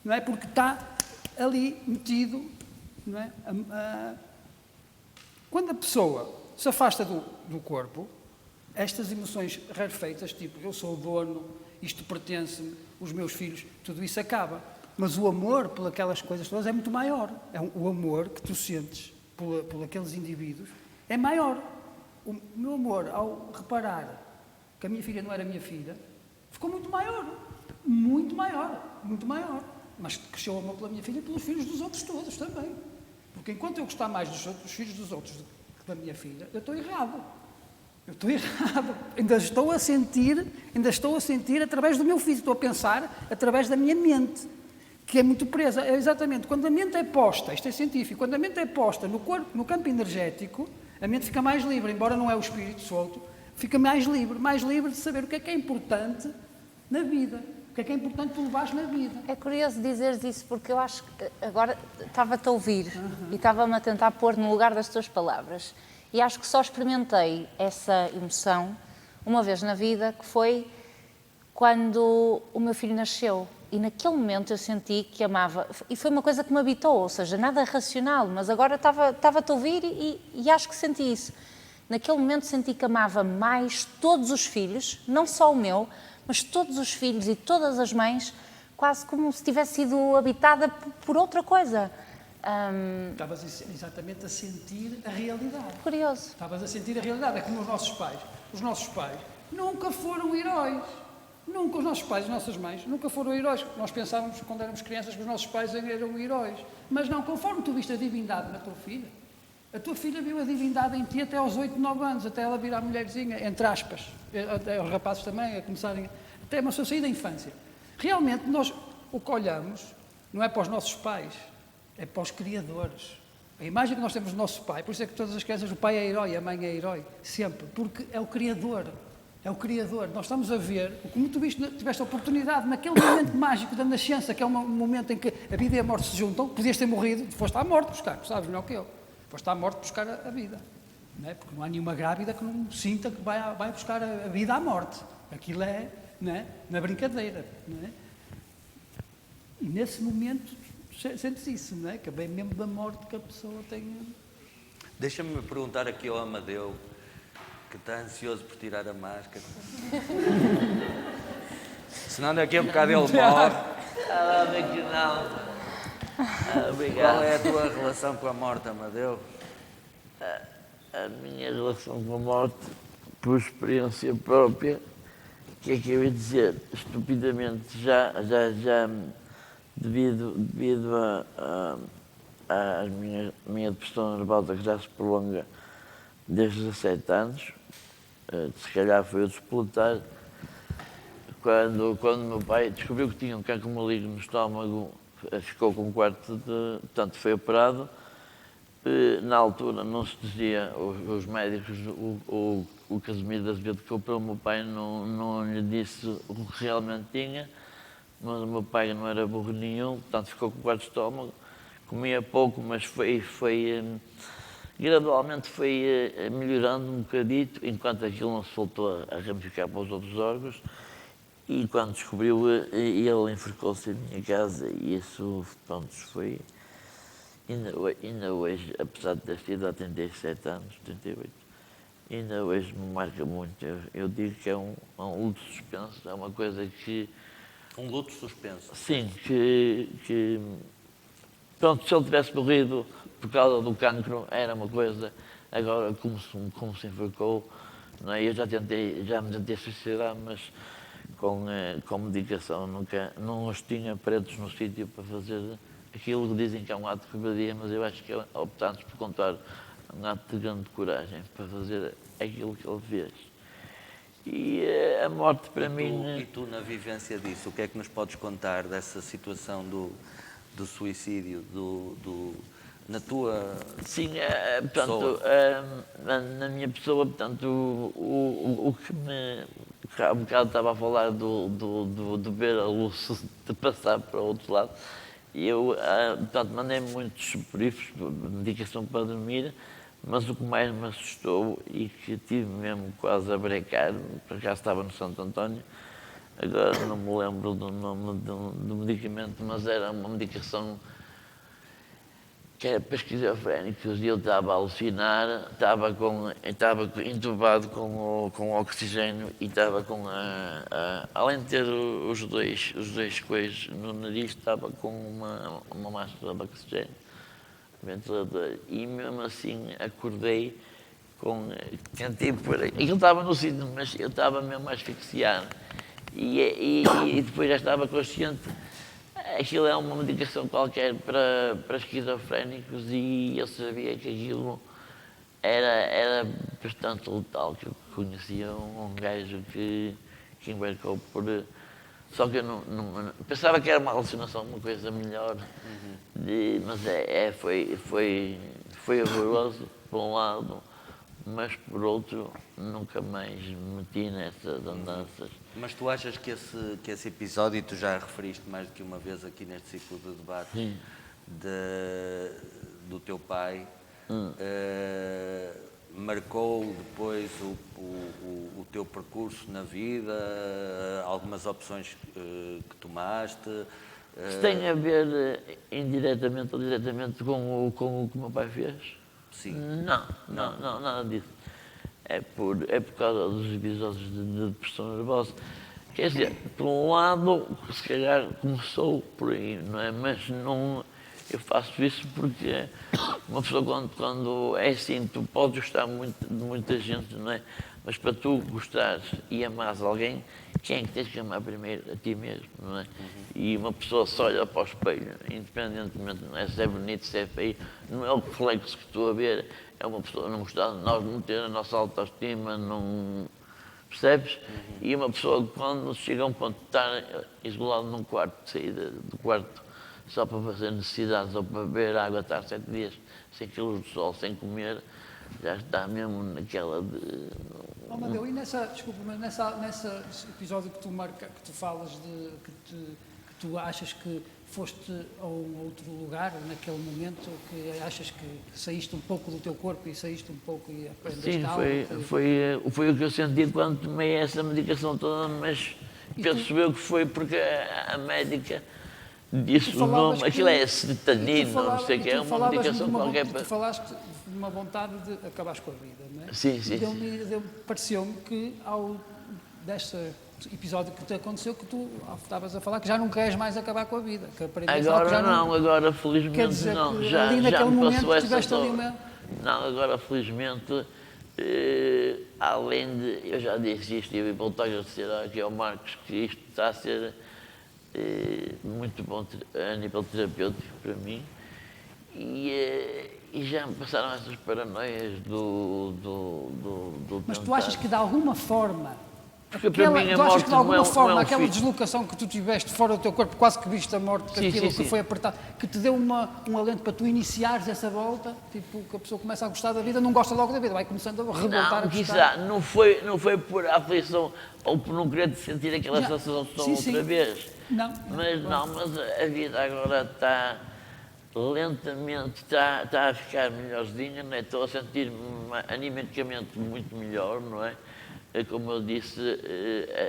Não é? Porque está ali metido. Não é? Quando a pessoa se afasta do corpo, estas emoções rarefeitas, tipo, eu sou o dono, isto pertence-me, os meus filhos, tudo isso acaba. Mas o amor por aquelas coisas todas é muito maior. O amor que tu sentes por aqueles indivíduos é maior. O meu amor, ao reparar que a minha filha não era minha filha, ficou muito maior. Muito maior. Muito maior. Mas cresceu o amor pela minha filha e pelos filhos dos outros todos também. Porque enquanto eu gostar mais dos filhos dos outros do que da minha filha, eu estou errado. Eu estou errado. Ainda estou a sentir através do meu físico, estou a pensar através da minha mente, que é muito presa. É exatamente, quando a mente é posta, isto é científico, quando a mente é posta no corpo, no campo energético, a mente fica mais livre, embora não é o espírito solto, fica mais livre de saber o que é importante na vida, o que é importante tu levares na vida. É curioso dizeres isso, porque eu acho que agora estava-te a ouvir e estava-me a tentar pôr no lugar das tuas palavras. E acho que só experimentei essa emoção uma vez na vida, que foi quando o meu filho nasceu. E naquele momento eu senti que amava, e foi uma coisa que me habitou, ou seja, nada racional, mas agora estava-te a ouvir e acho que senti isso. Naquele momento senti que amava mais todos os filhos, não só o meu, mas todos os filhos e todas as mães, quase como se tivesse sido habitada por outra coisa. Estavas exatamente a sentir a realidade. Curioso. Estavas a sentir a realidade. É como os nossos pais. Os nossos pais nunca foram heróis. Nunca, os nossos pais e as nossas mães nunca foram heróis. Nós pensávamos, quando éramos crianças, que os nossos pais eram heróis. Mas não, conforme tu viste a divindade na tua filha, a tua filha viu a divindade em ti até aos 8, 9 anos, até ela virar mulherzinha, entre aspas. Até os rapazes também, a começarem... Até uma sua saída da infância. Realmente, nós o que olhamos não é para os nossos pais, é para os criadores. A imagem que nós temos do nosso pai, por isso é que todas as crianças, o pai é herói, a mãe é herói, sempre, porque é o criador. É o criador. Nós estamos a ver, como tu tiveste a oportunidade, naquele momento mágico da nascença, que é um momento em que a vida e a morte se juntam, podias ter morrido, foste à morte buscar, tu sabes melhor que eu, foste à morte buscar a vida. Não é? Porque não há nenhuma grávida que não sinta que vai buscar a vida à morte. Aquilo é, não é? Na brincadeira. Não é? E nesse momento sentes isso, não é? Que é bem mesmo da morte que a pessoa tem. Deixa-me perguntar aqui ao Amadeu, que está ansioso por tirar a máscara. Senão daqui a bocado ele morre. Que não. Obrigado. Qual é a tua relação com a morte, Amadeu? A minha relação com a morte, por experiência própria, o que é que eu ia dizer? Estupidamente, já devido à minha depressão nervosa, que já se prolonga desde os 17 anos, se calhar foi o despoletar, quando o meu pai descobriu que tinha um cancro maligno no estômago, ficou com um quarto de... Portanto, foi operado. Na altura não se dizia, os médicos, o Casimiro de Azevedo que operou o meu pai não lhe disse o que realmente tinha, mas o meu pai não era burro nenhum, portanto ficou com um quarto de estômago, comia pouco, mas gradualmente foi melhorando um bocadito, enquanto aquilo não se voltou a ramificar para os outros órgãos. E quando descobriu, ele enforcou-se em minha casa e isso, pronto, foi... Ainda hoje, apesar de ter sido há 37 anos, 38, ainda hoje me marca muito. Eu digo que é um luto suspenso, é uma coisa que... Um luto suspenso? Sim, que... Pronto, se ele tivesse morrido por causa do cancro, era uma coisa. Agora, como se enforcou, não é? Eu já me tentei suicidar, mas com medicação não os tinha pretos no sítio para fazer aquilo que dizem que é um ato de cobardia, mas eu acho que optámos por contar um ato de grande coragem para fazer aquilo que ele fez. E a morte para mim... E tu, na vivência disso, o que é que nos podes contar dessa situação do suicídio, na tua... Sim, portanto, na minha pessoa, portanto, o que me... Há um bocado estava a falar de ver a luz de passar para o outro lado. E eu, portanto, mandei muitos suporíferos, medicação para dormir, mas o que mais me assustou e que tive mesmo quase a brecar, por acaso estava no Santo António, agora não me lembro do nome do medicamento, mas era uma medicação que era para esquizofrénicos e eu estava a alucinar, estava entubado com oxigênio e estava com além de ter os dois coisas no nariz, estava com uma máscara de oxigênio, ventilador, e mesmo assim acordei tentei pôr, aquilo estava no sítio, mas eu estava mesmo a asfixiar e depois já estava consciente. aquilo é uma medicação qualquer para esquizofrénicos e eu sabia que aquilo era bastante letal, que eu conhecia um gajo que embarcou por... Só que eu não pensava que era uma alucinação, uma coisa melhor, mas foi horroroso, por um lado, mas por outro, nunca mais me meti nessas andanças. Mas tu achas que esse episódio, e tu já referiste mais do que uma vez aqui neste ciclo de debate, do teu pai, marcou depois o teu percurso na vida, algumas opções que tomaste? Se tem a ver indiretamente ou diretamente com o que o meu pai fez? Sim. Não, nada disso. É por causa dos episódios de depressão nervosa. Quer dizer, por um lado, se calhar começou por aí, não é? Mas não, eu faço isso porque uma pessoa quando é assim, tu podes gostar muito de muita gente, não é? Mas para tu gostares e amares alguém, quem é que tens que amar primeiro? A ti mesmo, não é? E uma pessoa só olha para o espelho, independentemente, não é? Se é bonito, se é feio, não é o reflexo que estou a ver, é uma pessoa não gostar de nós, não ter a nossa autoestima, não... Percebes? E uma pessoa, quando chega a um ponto de estar isolado num quarto, de saída do quarto, só para fazer necessidades ou para beber água, estar 7 dias sem luz do sol, sem comer, já está mesmo naquela de... Amadeu, e nesse episódio que tu falas de que tu achas que foste a um outro lugar naquele momento, que achas que saíste um pouco do teu corpo e saíste um pouco e aprendeste Sim, algo? foi o que eu senti quando tomei essa medicação toda, mas penso eu que foi porque a médica disse o nome, aquilo é sertanina, não sei o que, é uma medicação qualquer para... Tu falaste de uma vontade de acabares com a vida, não é? Sim. Pareceu-me que deste episódio que te aconteceu, que tu estavas a falar que já não queres mais acabar com a vida. Que agora não, agora felizmente não, já me passou essa toda. Não, agora felizmente, além de, eu já disse isto e vou voltar a agradecer aqui ao Marcos, que isto está a ser muito bom a nível terapêutico para mim, e já me passaram essas paranoias do Mas tu achas que de alguma forma, porque para mim a morte de alguma forma, aquela filho. deslocação que tu tiveste fora do teu corpo, quase que viste a morte, que foi apertado, que te deu um alento para tu iniciares essa volta, tipo, que a pessoa começa a gostar da vida, não gosta logo da vida, vai começando a revoltar a gostar. Não foi por aflição ou por não querer sentir aquela sensação outra vez. Não. Mas a vida agora está lentamente, está a ficar melhorzinha, não é? Estou a sentir-me animicamente muito melhor, não é? Como eu disse,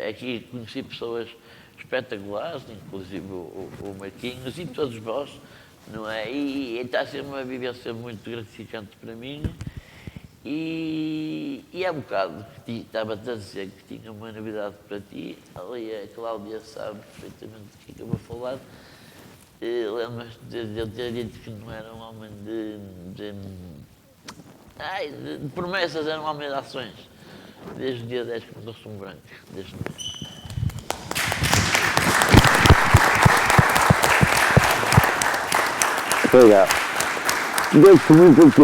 aqui conheci pessoas espetaculares, inclusive o Marquinhos e todos vós, não é? E está a ser uma vivência muito gratificante para mim. E há um bocado que estava-te a dizer que tinha uma novidade para ti, ali a Cláudia sabe perfeitamente do que é que eu vou falar. Lembras-te de eu ter dito que não era um homem de promessas, era um homem de ações. Desde o dia 10 que me dou-se um branco. Desde Obrigado. Deixo muito aqui.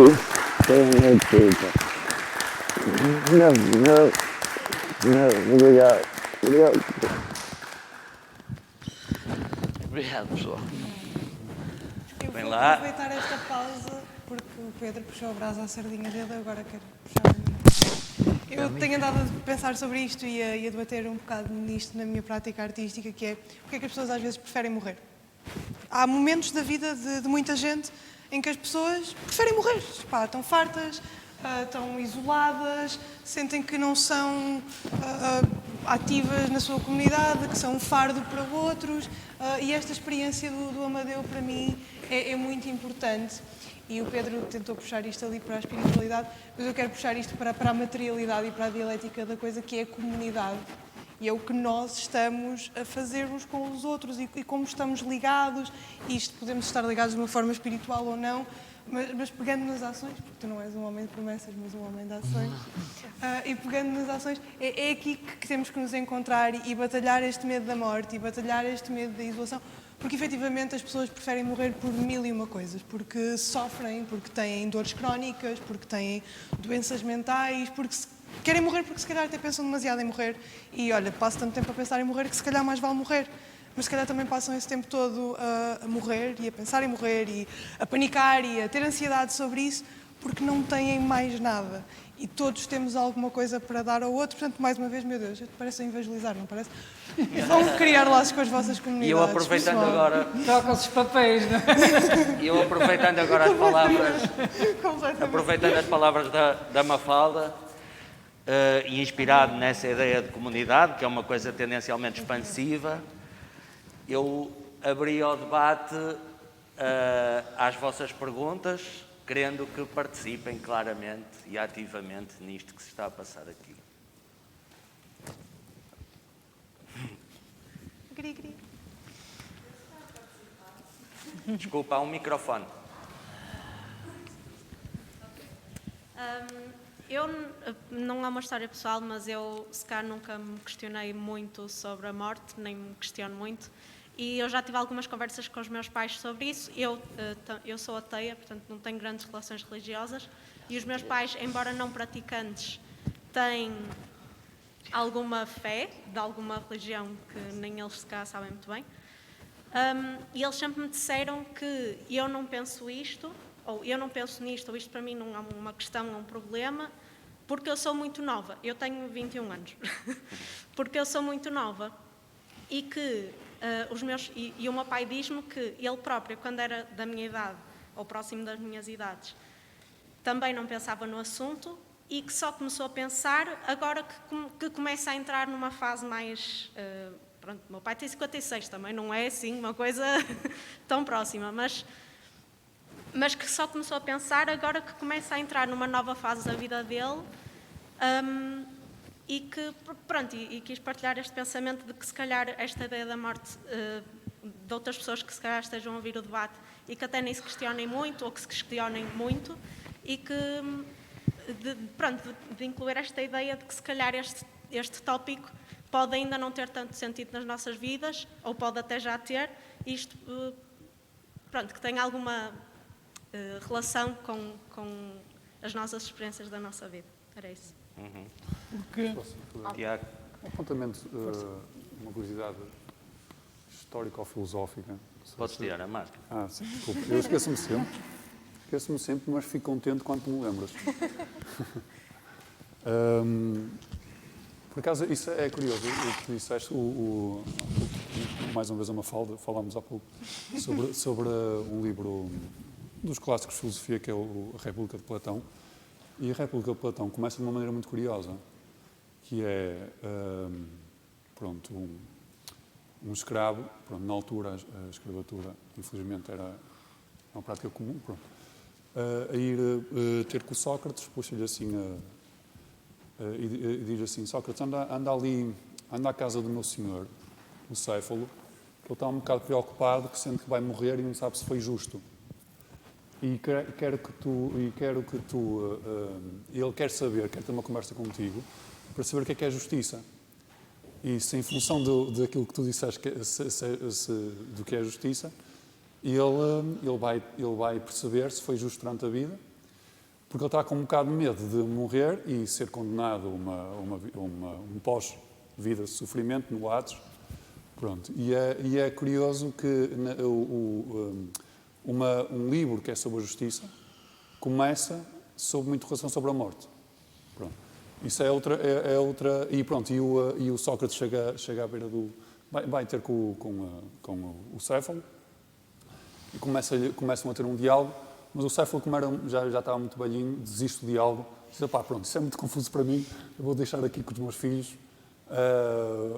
Não, obrigado. Obrigado, pessoal. Eu Vem vou lá. aproveitar esta pausa porque o Pedro puxou a brasa à sardinha dele, agora quero puxar a minha. Eu tenho andado a pensar sobre isto e a debater um bocado nisto na minha prática artística, que é porque é que as pessoas às vezes preferem morrer. Há momentos da vida de muita gente em que as pessoas preferem morrer. Pá, estão fartas, estão isoladas, sentem que não são ativas na sua comunidade, que são um fardo para outros. E esta experiência do Amadeu, para mim, é muito importante. E o Pedro tentou puxar isto ali para a espiritualidade, mas eu quero puxar isto para a materialidade e para a dialética da coisa, que é a comunidade. E é o que nós estamos a fazer uns com os outros e como estamos ligados. E isto podemos estar ligados de uma forma espiritual ou não, mas pegando nas ações, porque tu não és um homem de promessas, mas um homem de ações, e pegando nas ações, é aqui que temos que nos encontrar e batalhar este medo da morte e batalhar este medo da isolação, Porque efetivamente as pessoas preferem morrer por 1001 coisas, porque sofrem, porque têm dores crónicas, porque têm doenças mentais, porque querem morrer porque se calhar até pensam demasiado em morrer e olha, passam tanto tempo a pensar em morrer que se calhar mais vale morrer. Mas se calhar também passam esse tempo todo a morrer e a pensar em morrer e a panicar e a ter ansiedade sobre isso porque não têm mais nada. E todos temos alguma coisa para dar ao outro. Portanto, mais uma vez, meu Deus, parece a evangelizar, não parece? Vão criar laços com as vossas comunidades. E eu aproveitando agora... Trocam-se os papéis, não é? E eu aproveitando agora as palavras... aproveitando as palavras da Mafalda, e inspirado nessa ideia de comunidade, que é uma coisa tendencialmente expansiva, eu abri ao debate às vossas perguntas, querendo que participem claramente e ativamente nisto que se está a passar aqui. Desculpa, há um microfone. Não é uma história pessoal, mas eu, se calhar, nunca me questionei muito sobre a morte, nem me questiono muito. E eu já tive algumas conversas com os meus pais sobre isso. Eu sou ateia, portanto não tenho grandes relações religiosas. E os meus pais, embora não praticantes, têm alguma fé de alguma religião que nem eles se calhar sabem muito bem. E eles sempre me disseram que eu não penso isto, ou eu não penso nisto, ou isto para mim não é uma questão, é um problema, porque eu sou muito nova. Eu tenho 21 anos. Porque eu sou muito nova. E que o meu pai diz-me que ele próprio, quando era da minha idade, ou próximo das minhas idades, também não pensava no assunto e que só começou a pensar agora que começa a entrar numa fase mais... pronto, meu pai tem 56, também não é assim uma coisa tão próxima, mas que só começou a pensar agora que começa a entrar numa nova fase da vida dele. E que, pronto, e quis partilhar este pensamento de que se calhar esta ideia da morte de outras pessoas que se calhar estejam a ouvir o debate e que até nem se questionem muito ou que se questionem muito e que, de incluir esta ideia de que se calhar este tópico pode ainda não ter tanto sentido nas nossas vidas ou pode até já ter, isto, pronto, que tem alguma relação com as nossas experiências da nossa vida. Era isso. Tiago. Um apontamento, uma curiosidade histórica ou filosófica. Podes tirar a máscara. Sim, desculpa. Eu esqueço-me sempre. Esqueço-me sempre, mas fico contente quando me lembras. Por acaso, isso é curioso. O que tu disseste, mais uma vez a Mafalda, falámos há pouco, sobre um livro dos clássicos de filosofia, que é A República de Platão. E a República de Platão começa de uma maneira muito curiosa, que é, um escravo, na altura a escravatura, infelizmente, era uma prática comum, a ir ter com Sócrates, puxa-lhe assim, e diz assim, Sócrates, anda ali, anda à casa do meu senhor, o Céfalo, que ele está um bocado preocupado, que sente que vai morrer e não sabe se foi justo. E quero que tu, ele quer saber, quer ter uma conversa contigo, para saber o que é justiça. E se em função daquilo que tu disseste, do que é justiça, ele vai perceber se foi justo durante a vida, porque ele está com um bocado de medo de morrer e ser condenado a um pós-vida de sofrimento no Hades. Pronto. E é curioso que um livro que é sobre a justiça começa sobre uma interrogação sobre a morte. Pronto. Isso é outra e pronto, e o Sócrates chega à beira do... Vai ter com o Céfalo e começam a ter um diálogo, mas o Céfalo, como já estava muito velhinho, desiste do diálogo, diz, pronto, isso é muito confuso para mim, eu vou deixar aqui com os meus filhos,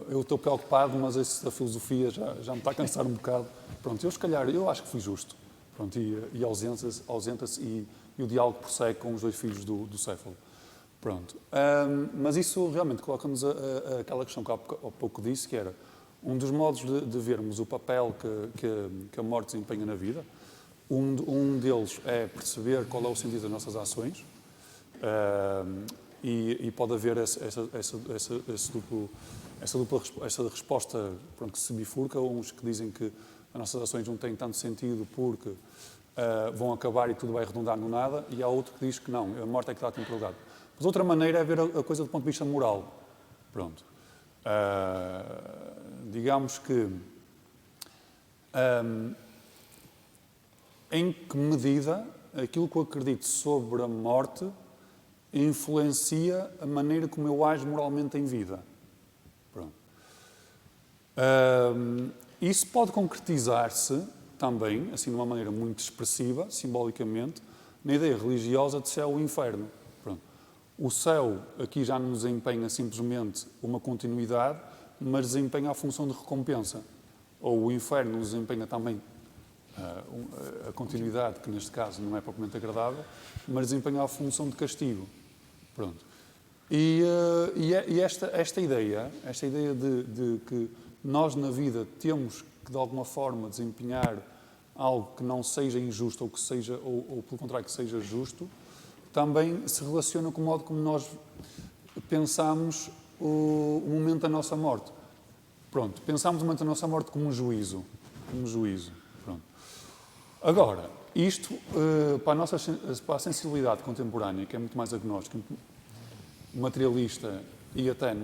eu estou preocupado, mas isso da filosofia já me está a cansar um bocado. Pronto, eu acho que fui justo. Pronto, e ausenta-se e o diálogo prossegue com os dois filhos do Céfalo. Pronto. Mas isso realmente coloca-nos aquela questão que há pouco disse, que era um dos modos de vermos o papel que a morte desempenha na vida. Um deles é perceber qual é o sentido das nossas ações e pode haver essa resposta que se bifurca, uns que dizem que as nossas ações não têm tanto sentido porque vão acabar e tudo vai redundar no nada, e há outro que diz que não, a morte é que dá temporalidade. Mas outra maneira é ver a coisa do ponto de vista moral. Pronto. Digamos que em que medida aquilo que eu acredito sobre a morte influencia a maneira como eu ajo moralmente em vida. Pronto. Isso pode concretizar-se também, assim de uma maneira muito expressiva, simbolicamente, na ideia religiosa de céu e inferno. Pronto. O céu aqui já não desempenha simplesmente uma continuidade, mas desempenha a função de recompensa. Ou o inferno desempenha também a continuidade, que neste caso não é propriamente agradável, mas desempenha a função de castigo. Pronto. E esta ideia de que nós na vida temos que de alguma forma desempenhar algo que não seja injusto ou que seja, ou pelo contrário, que seja justo, também se relaciona com o modo como nós pensamos o momento da nossa morte. Pronto, pensamos o momento da nossa morte como um juízo. Pronto. Agora, isto, para a sensibilidade contemporânea, que é muito mais agnóstica, materialista e até,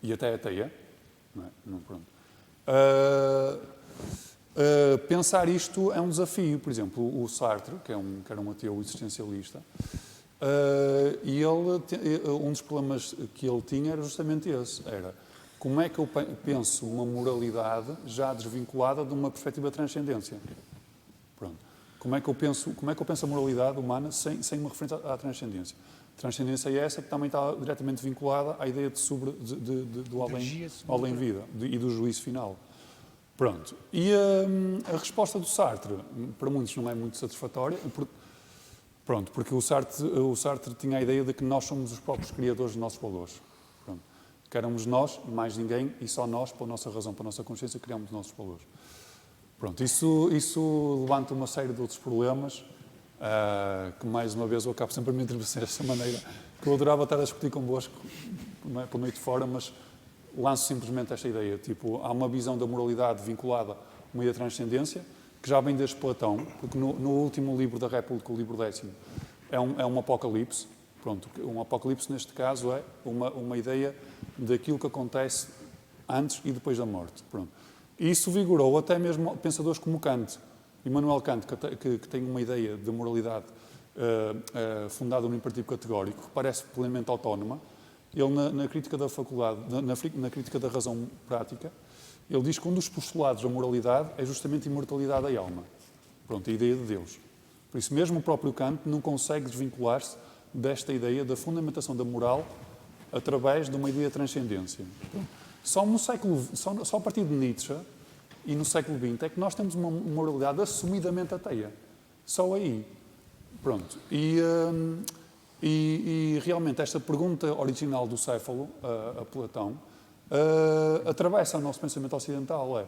e até ateia, não é? Não, pronto. Pensar isto é um desafio. Por exemplo, o Sartre, que era um ateu existencialista, e ele, um dos problemas que ele tinha era justamente esse, era como é que eu penso uma moralidade já desvinculada de uma perspectiva de transcendência. Pronto. Como é que eu penso a moralidade humana sem uma referência à transcendência? A transcendência é essa que também está diretamente vinculada à ideia do além-vida e do juízo final. Pronto. E a resposta do Sartre, para muitos, não é muito satisfatória. Porque o Sartre tinha a ideia de que nós somos os próprios criadores dos nossos valores. Pronto. Que éramos nós, mais ninguém, e só nós, pela nossa razão, pela nossa consciência, criamos os nossos valores. Pronto. Isso levanta uma série de outros problemas, que, mais uma vez, eu acabo sempre a me entrevistar desta maneira, que eu adorava estar a discutir convosco, pelo meio de fora, mas lanço simplesmente esta ideia. Tipo, há uma visão da moralidade vinculada a uma ideia de transcendência, que já vem desde Platão, porque no último livro da República, o livro 10º, é um apocalipse. Pronto, um apocalipse, neste caso, é uma ideia daquilo que acontece antes e depois da morte. Pronto. E isso vigorou até mesmo pensadores como Kant, Immanuel Kant, que tem uma ideia de moralidade fundada no imperativo categórico, que parece plenamente autónoma. Ele, na crítica da faculdade, na crítica da razão prática, ele diz que um dos postulados da moralidade é justamente a imortalidade da alma. Pronto, a ideia de Deus. Por isso mesmo o próprio Kant não consegue desvincular-se desta ideia da fundamentação da moral através de uma ideia de transcendência. Só a partir de Nietzsche e no século XX é que nós temos uma moralidade assumidamente ateia. Só aí. Pronto. E realmente esta pergunta original do Céfalo, a Platão, atravessa o nosso pensamento ocidental.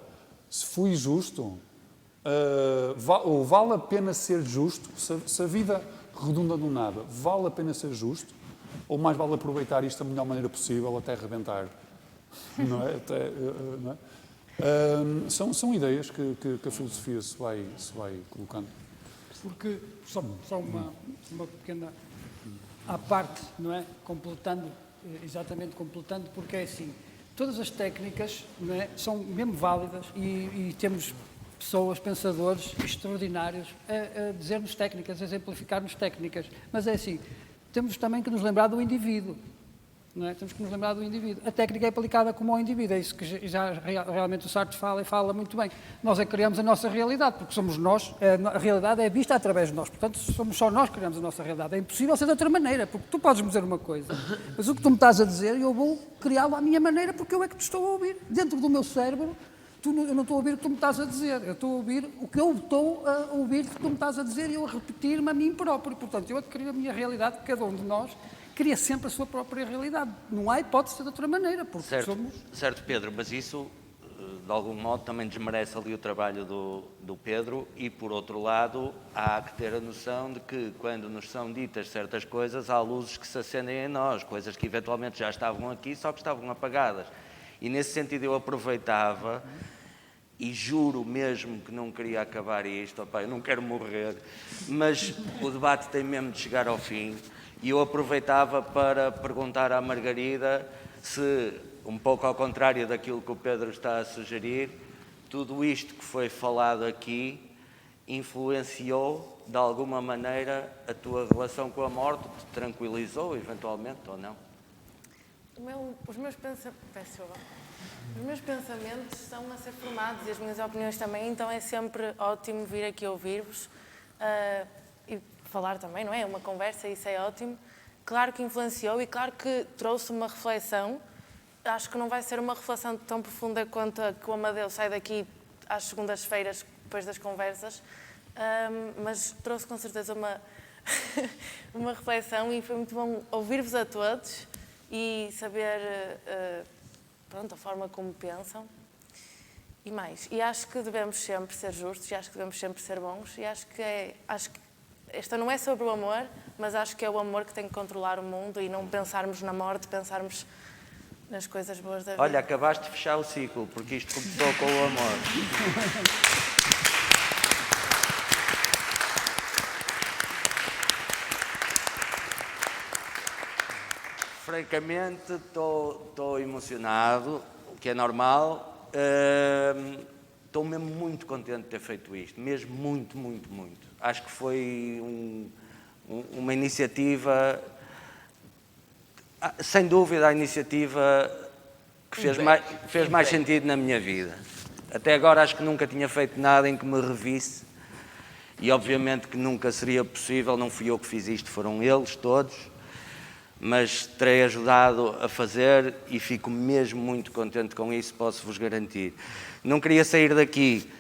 Se fui justo, vale a pena ser justo? Se a vida redunda no nada, vale a pena ser justo? Ou mais vale aproveitar isto da melhor maneira possível até arrebentar? Não é? Não é? São ideias que a filosofia se vai colocando. Porque, só uma pequena à parte, não é? Completando, porque é assim, todas as técnicas, não é? São mesmo válidas e temos pessoas, pensadores extraordinários a dizer-nos técnicas, a exemplificar-nos técnicas, mas é assim, temos também que nos lembrar do indivíduo. Não é? Temos que nos lembrar do indivíduo. A técnica é aplicada como ao indivíduo, é isso que já realmente o Sartre fala e fala muito bem. Nós é que criamos a nossa realidade, porque somos nós, a realidade é vista através de nós, portanto somos só nós que criamos a nossa realidade. É impossível ser de outra maneira, porque tu podes-me dizer uma coisa, mas o que tu me estás a dizer eu vou criá-lo à minha maneira, porque eu é que te estou a ouvir. Dentro do meu cérebro, eu não estou a ouvir o que tu me estás a dizer, eu estou a ouvir o que eu estou a ouvir que tu me estás a dizer e eu a repetir-me a mim próprio. Portanto, eu adquiri a minha realidade, cada um de nós cria sempre a sua própria realidade. Não há hipótese de outra maneira, porque Certo, Pedro, mas isso, de algum modo, também desmerece ali o trabalho do Pedro e, por outro lado, há que ter a noção de que, quando nos são ditas certas coisas, há luzes que se acendem em nós, coisas que eventualmente já estavam aqui, só que estavam apagadas. E, nesse sentido, eu aproveitava e juro mesmo que não queria acabar isto, opa, eu não quero morrer, mas o debate tem mesmo de chegar ao fim, e eu aproveitava para perguntar à Margarida se, um pouco ao contrário daquilo que o Pedro está a sugerir, tudo isto que foi falado aqui influenciou, de alguma maneira, a tua relação com a morte, te tranquilizou, eventualmente, ou não? Os meus pensamentos estão a ser formados e as minhas opiniões também, então é sempre ótimo vir aqui ouvir-vos e falar também, não é? Uma conversa, isso é ótimo. Claro que influenciou e claro que trouxe uma reflexão. Acho que não vai ser uma reflexão tão profunda quanto a que o Amadeu sai daqui às segundas-feiras, depois das conversas, mas trouxe com certeza uma reflexão e foi muito bom ouvir-vos a todos e saber a forma como pensam e mais. E acho que devemos sempre ser justos e acho que devemos sempre ser bons e acho que esta não é sobre o amor, mas acho que é o amor que tem que controlar o mundo e não pensarmos na morte, pensarmos nas coisas boas da vida. Olha, acabaste de fechar o ciclo, porque isto começou com o amor. Francamente, estou emocionado, o que é normal. Estou mesmo muito contente de ter feito isto, mesmo muito, muito, muito. Acho que foi uma iniciativa, sem dúvida, a iniciativa que fez mais sentido na minha vida. Até agora acho que nunca tinha feito nada em que me revisse e obviamente que nunca seria possível, não fui eu que fiz isto, foram eles todos, mas terei ajudado a fazer e fico mesmo muito contente com isso, posso-vos garantir. Não queria sair daqui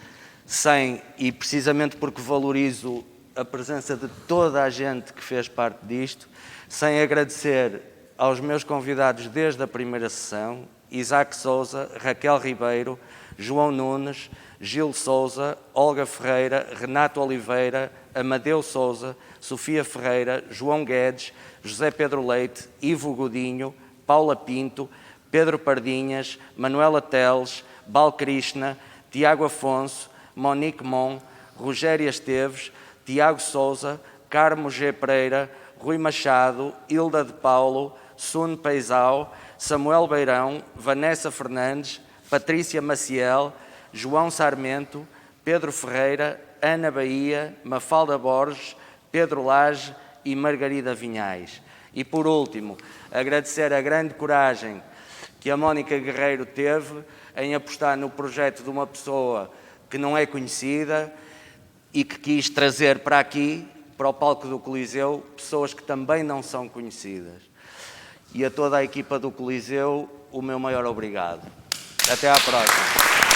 sem, e precisamente porque valorizo a presença de toda a gente que fez parte disto, sem agradecer aos meus convidados desde a primeira sessão, Isaac Sousa, Raquel Ribeiro, João Nunes, Gil Sousa, Olga Ferreira, Renato Oliveira, Amadeu Sousa, Sofia Ferreira, João Guedes, José Pedro Leite, Ivo Godinho, Paula Pinto, Pedro Pardinhas, Manuela Teles, Balkrishna, Tiago Afonso, Monique Mon, Rogério Esteves, Tiago Sousa, Carmo G. Pereira, Rui Machado, Hilda de Paulo, Sun Peizau, Samuel Beirão, Vanessa Fernandes, Patrícia Maciel, João Sarmento, Pedro Ferreira, Ana Bahia, Mafalda Borges, Pedro Lage e Margarida Vinhais. E por último, agradecer a grande coragem que a Mónica Guerreiro teve em apostar no projeto de uma pessoa que não é conhecida e que quis trazer para aqui, para o palco do Coliseu, pessoas que também não são conhecidas. E a toda a equipa do Coliseu, o meu maior obrigado. Até à próxima.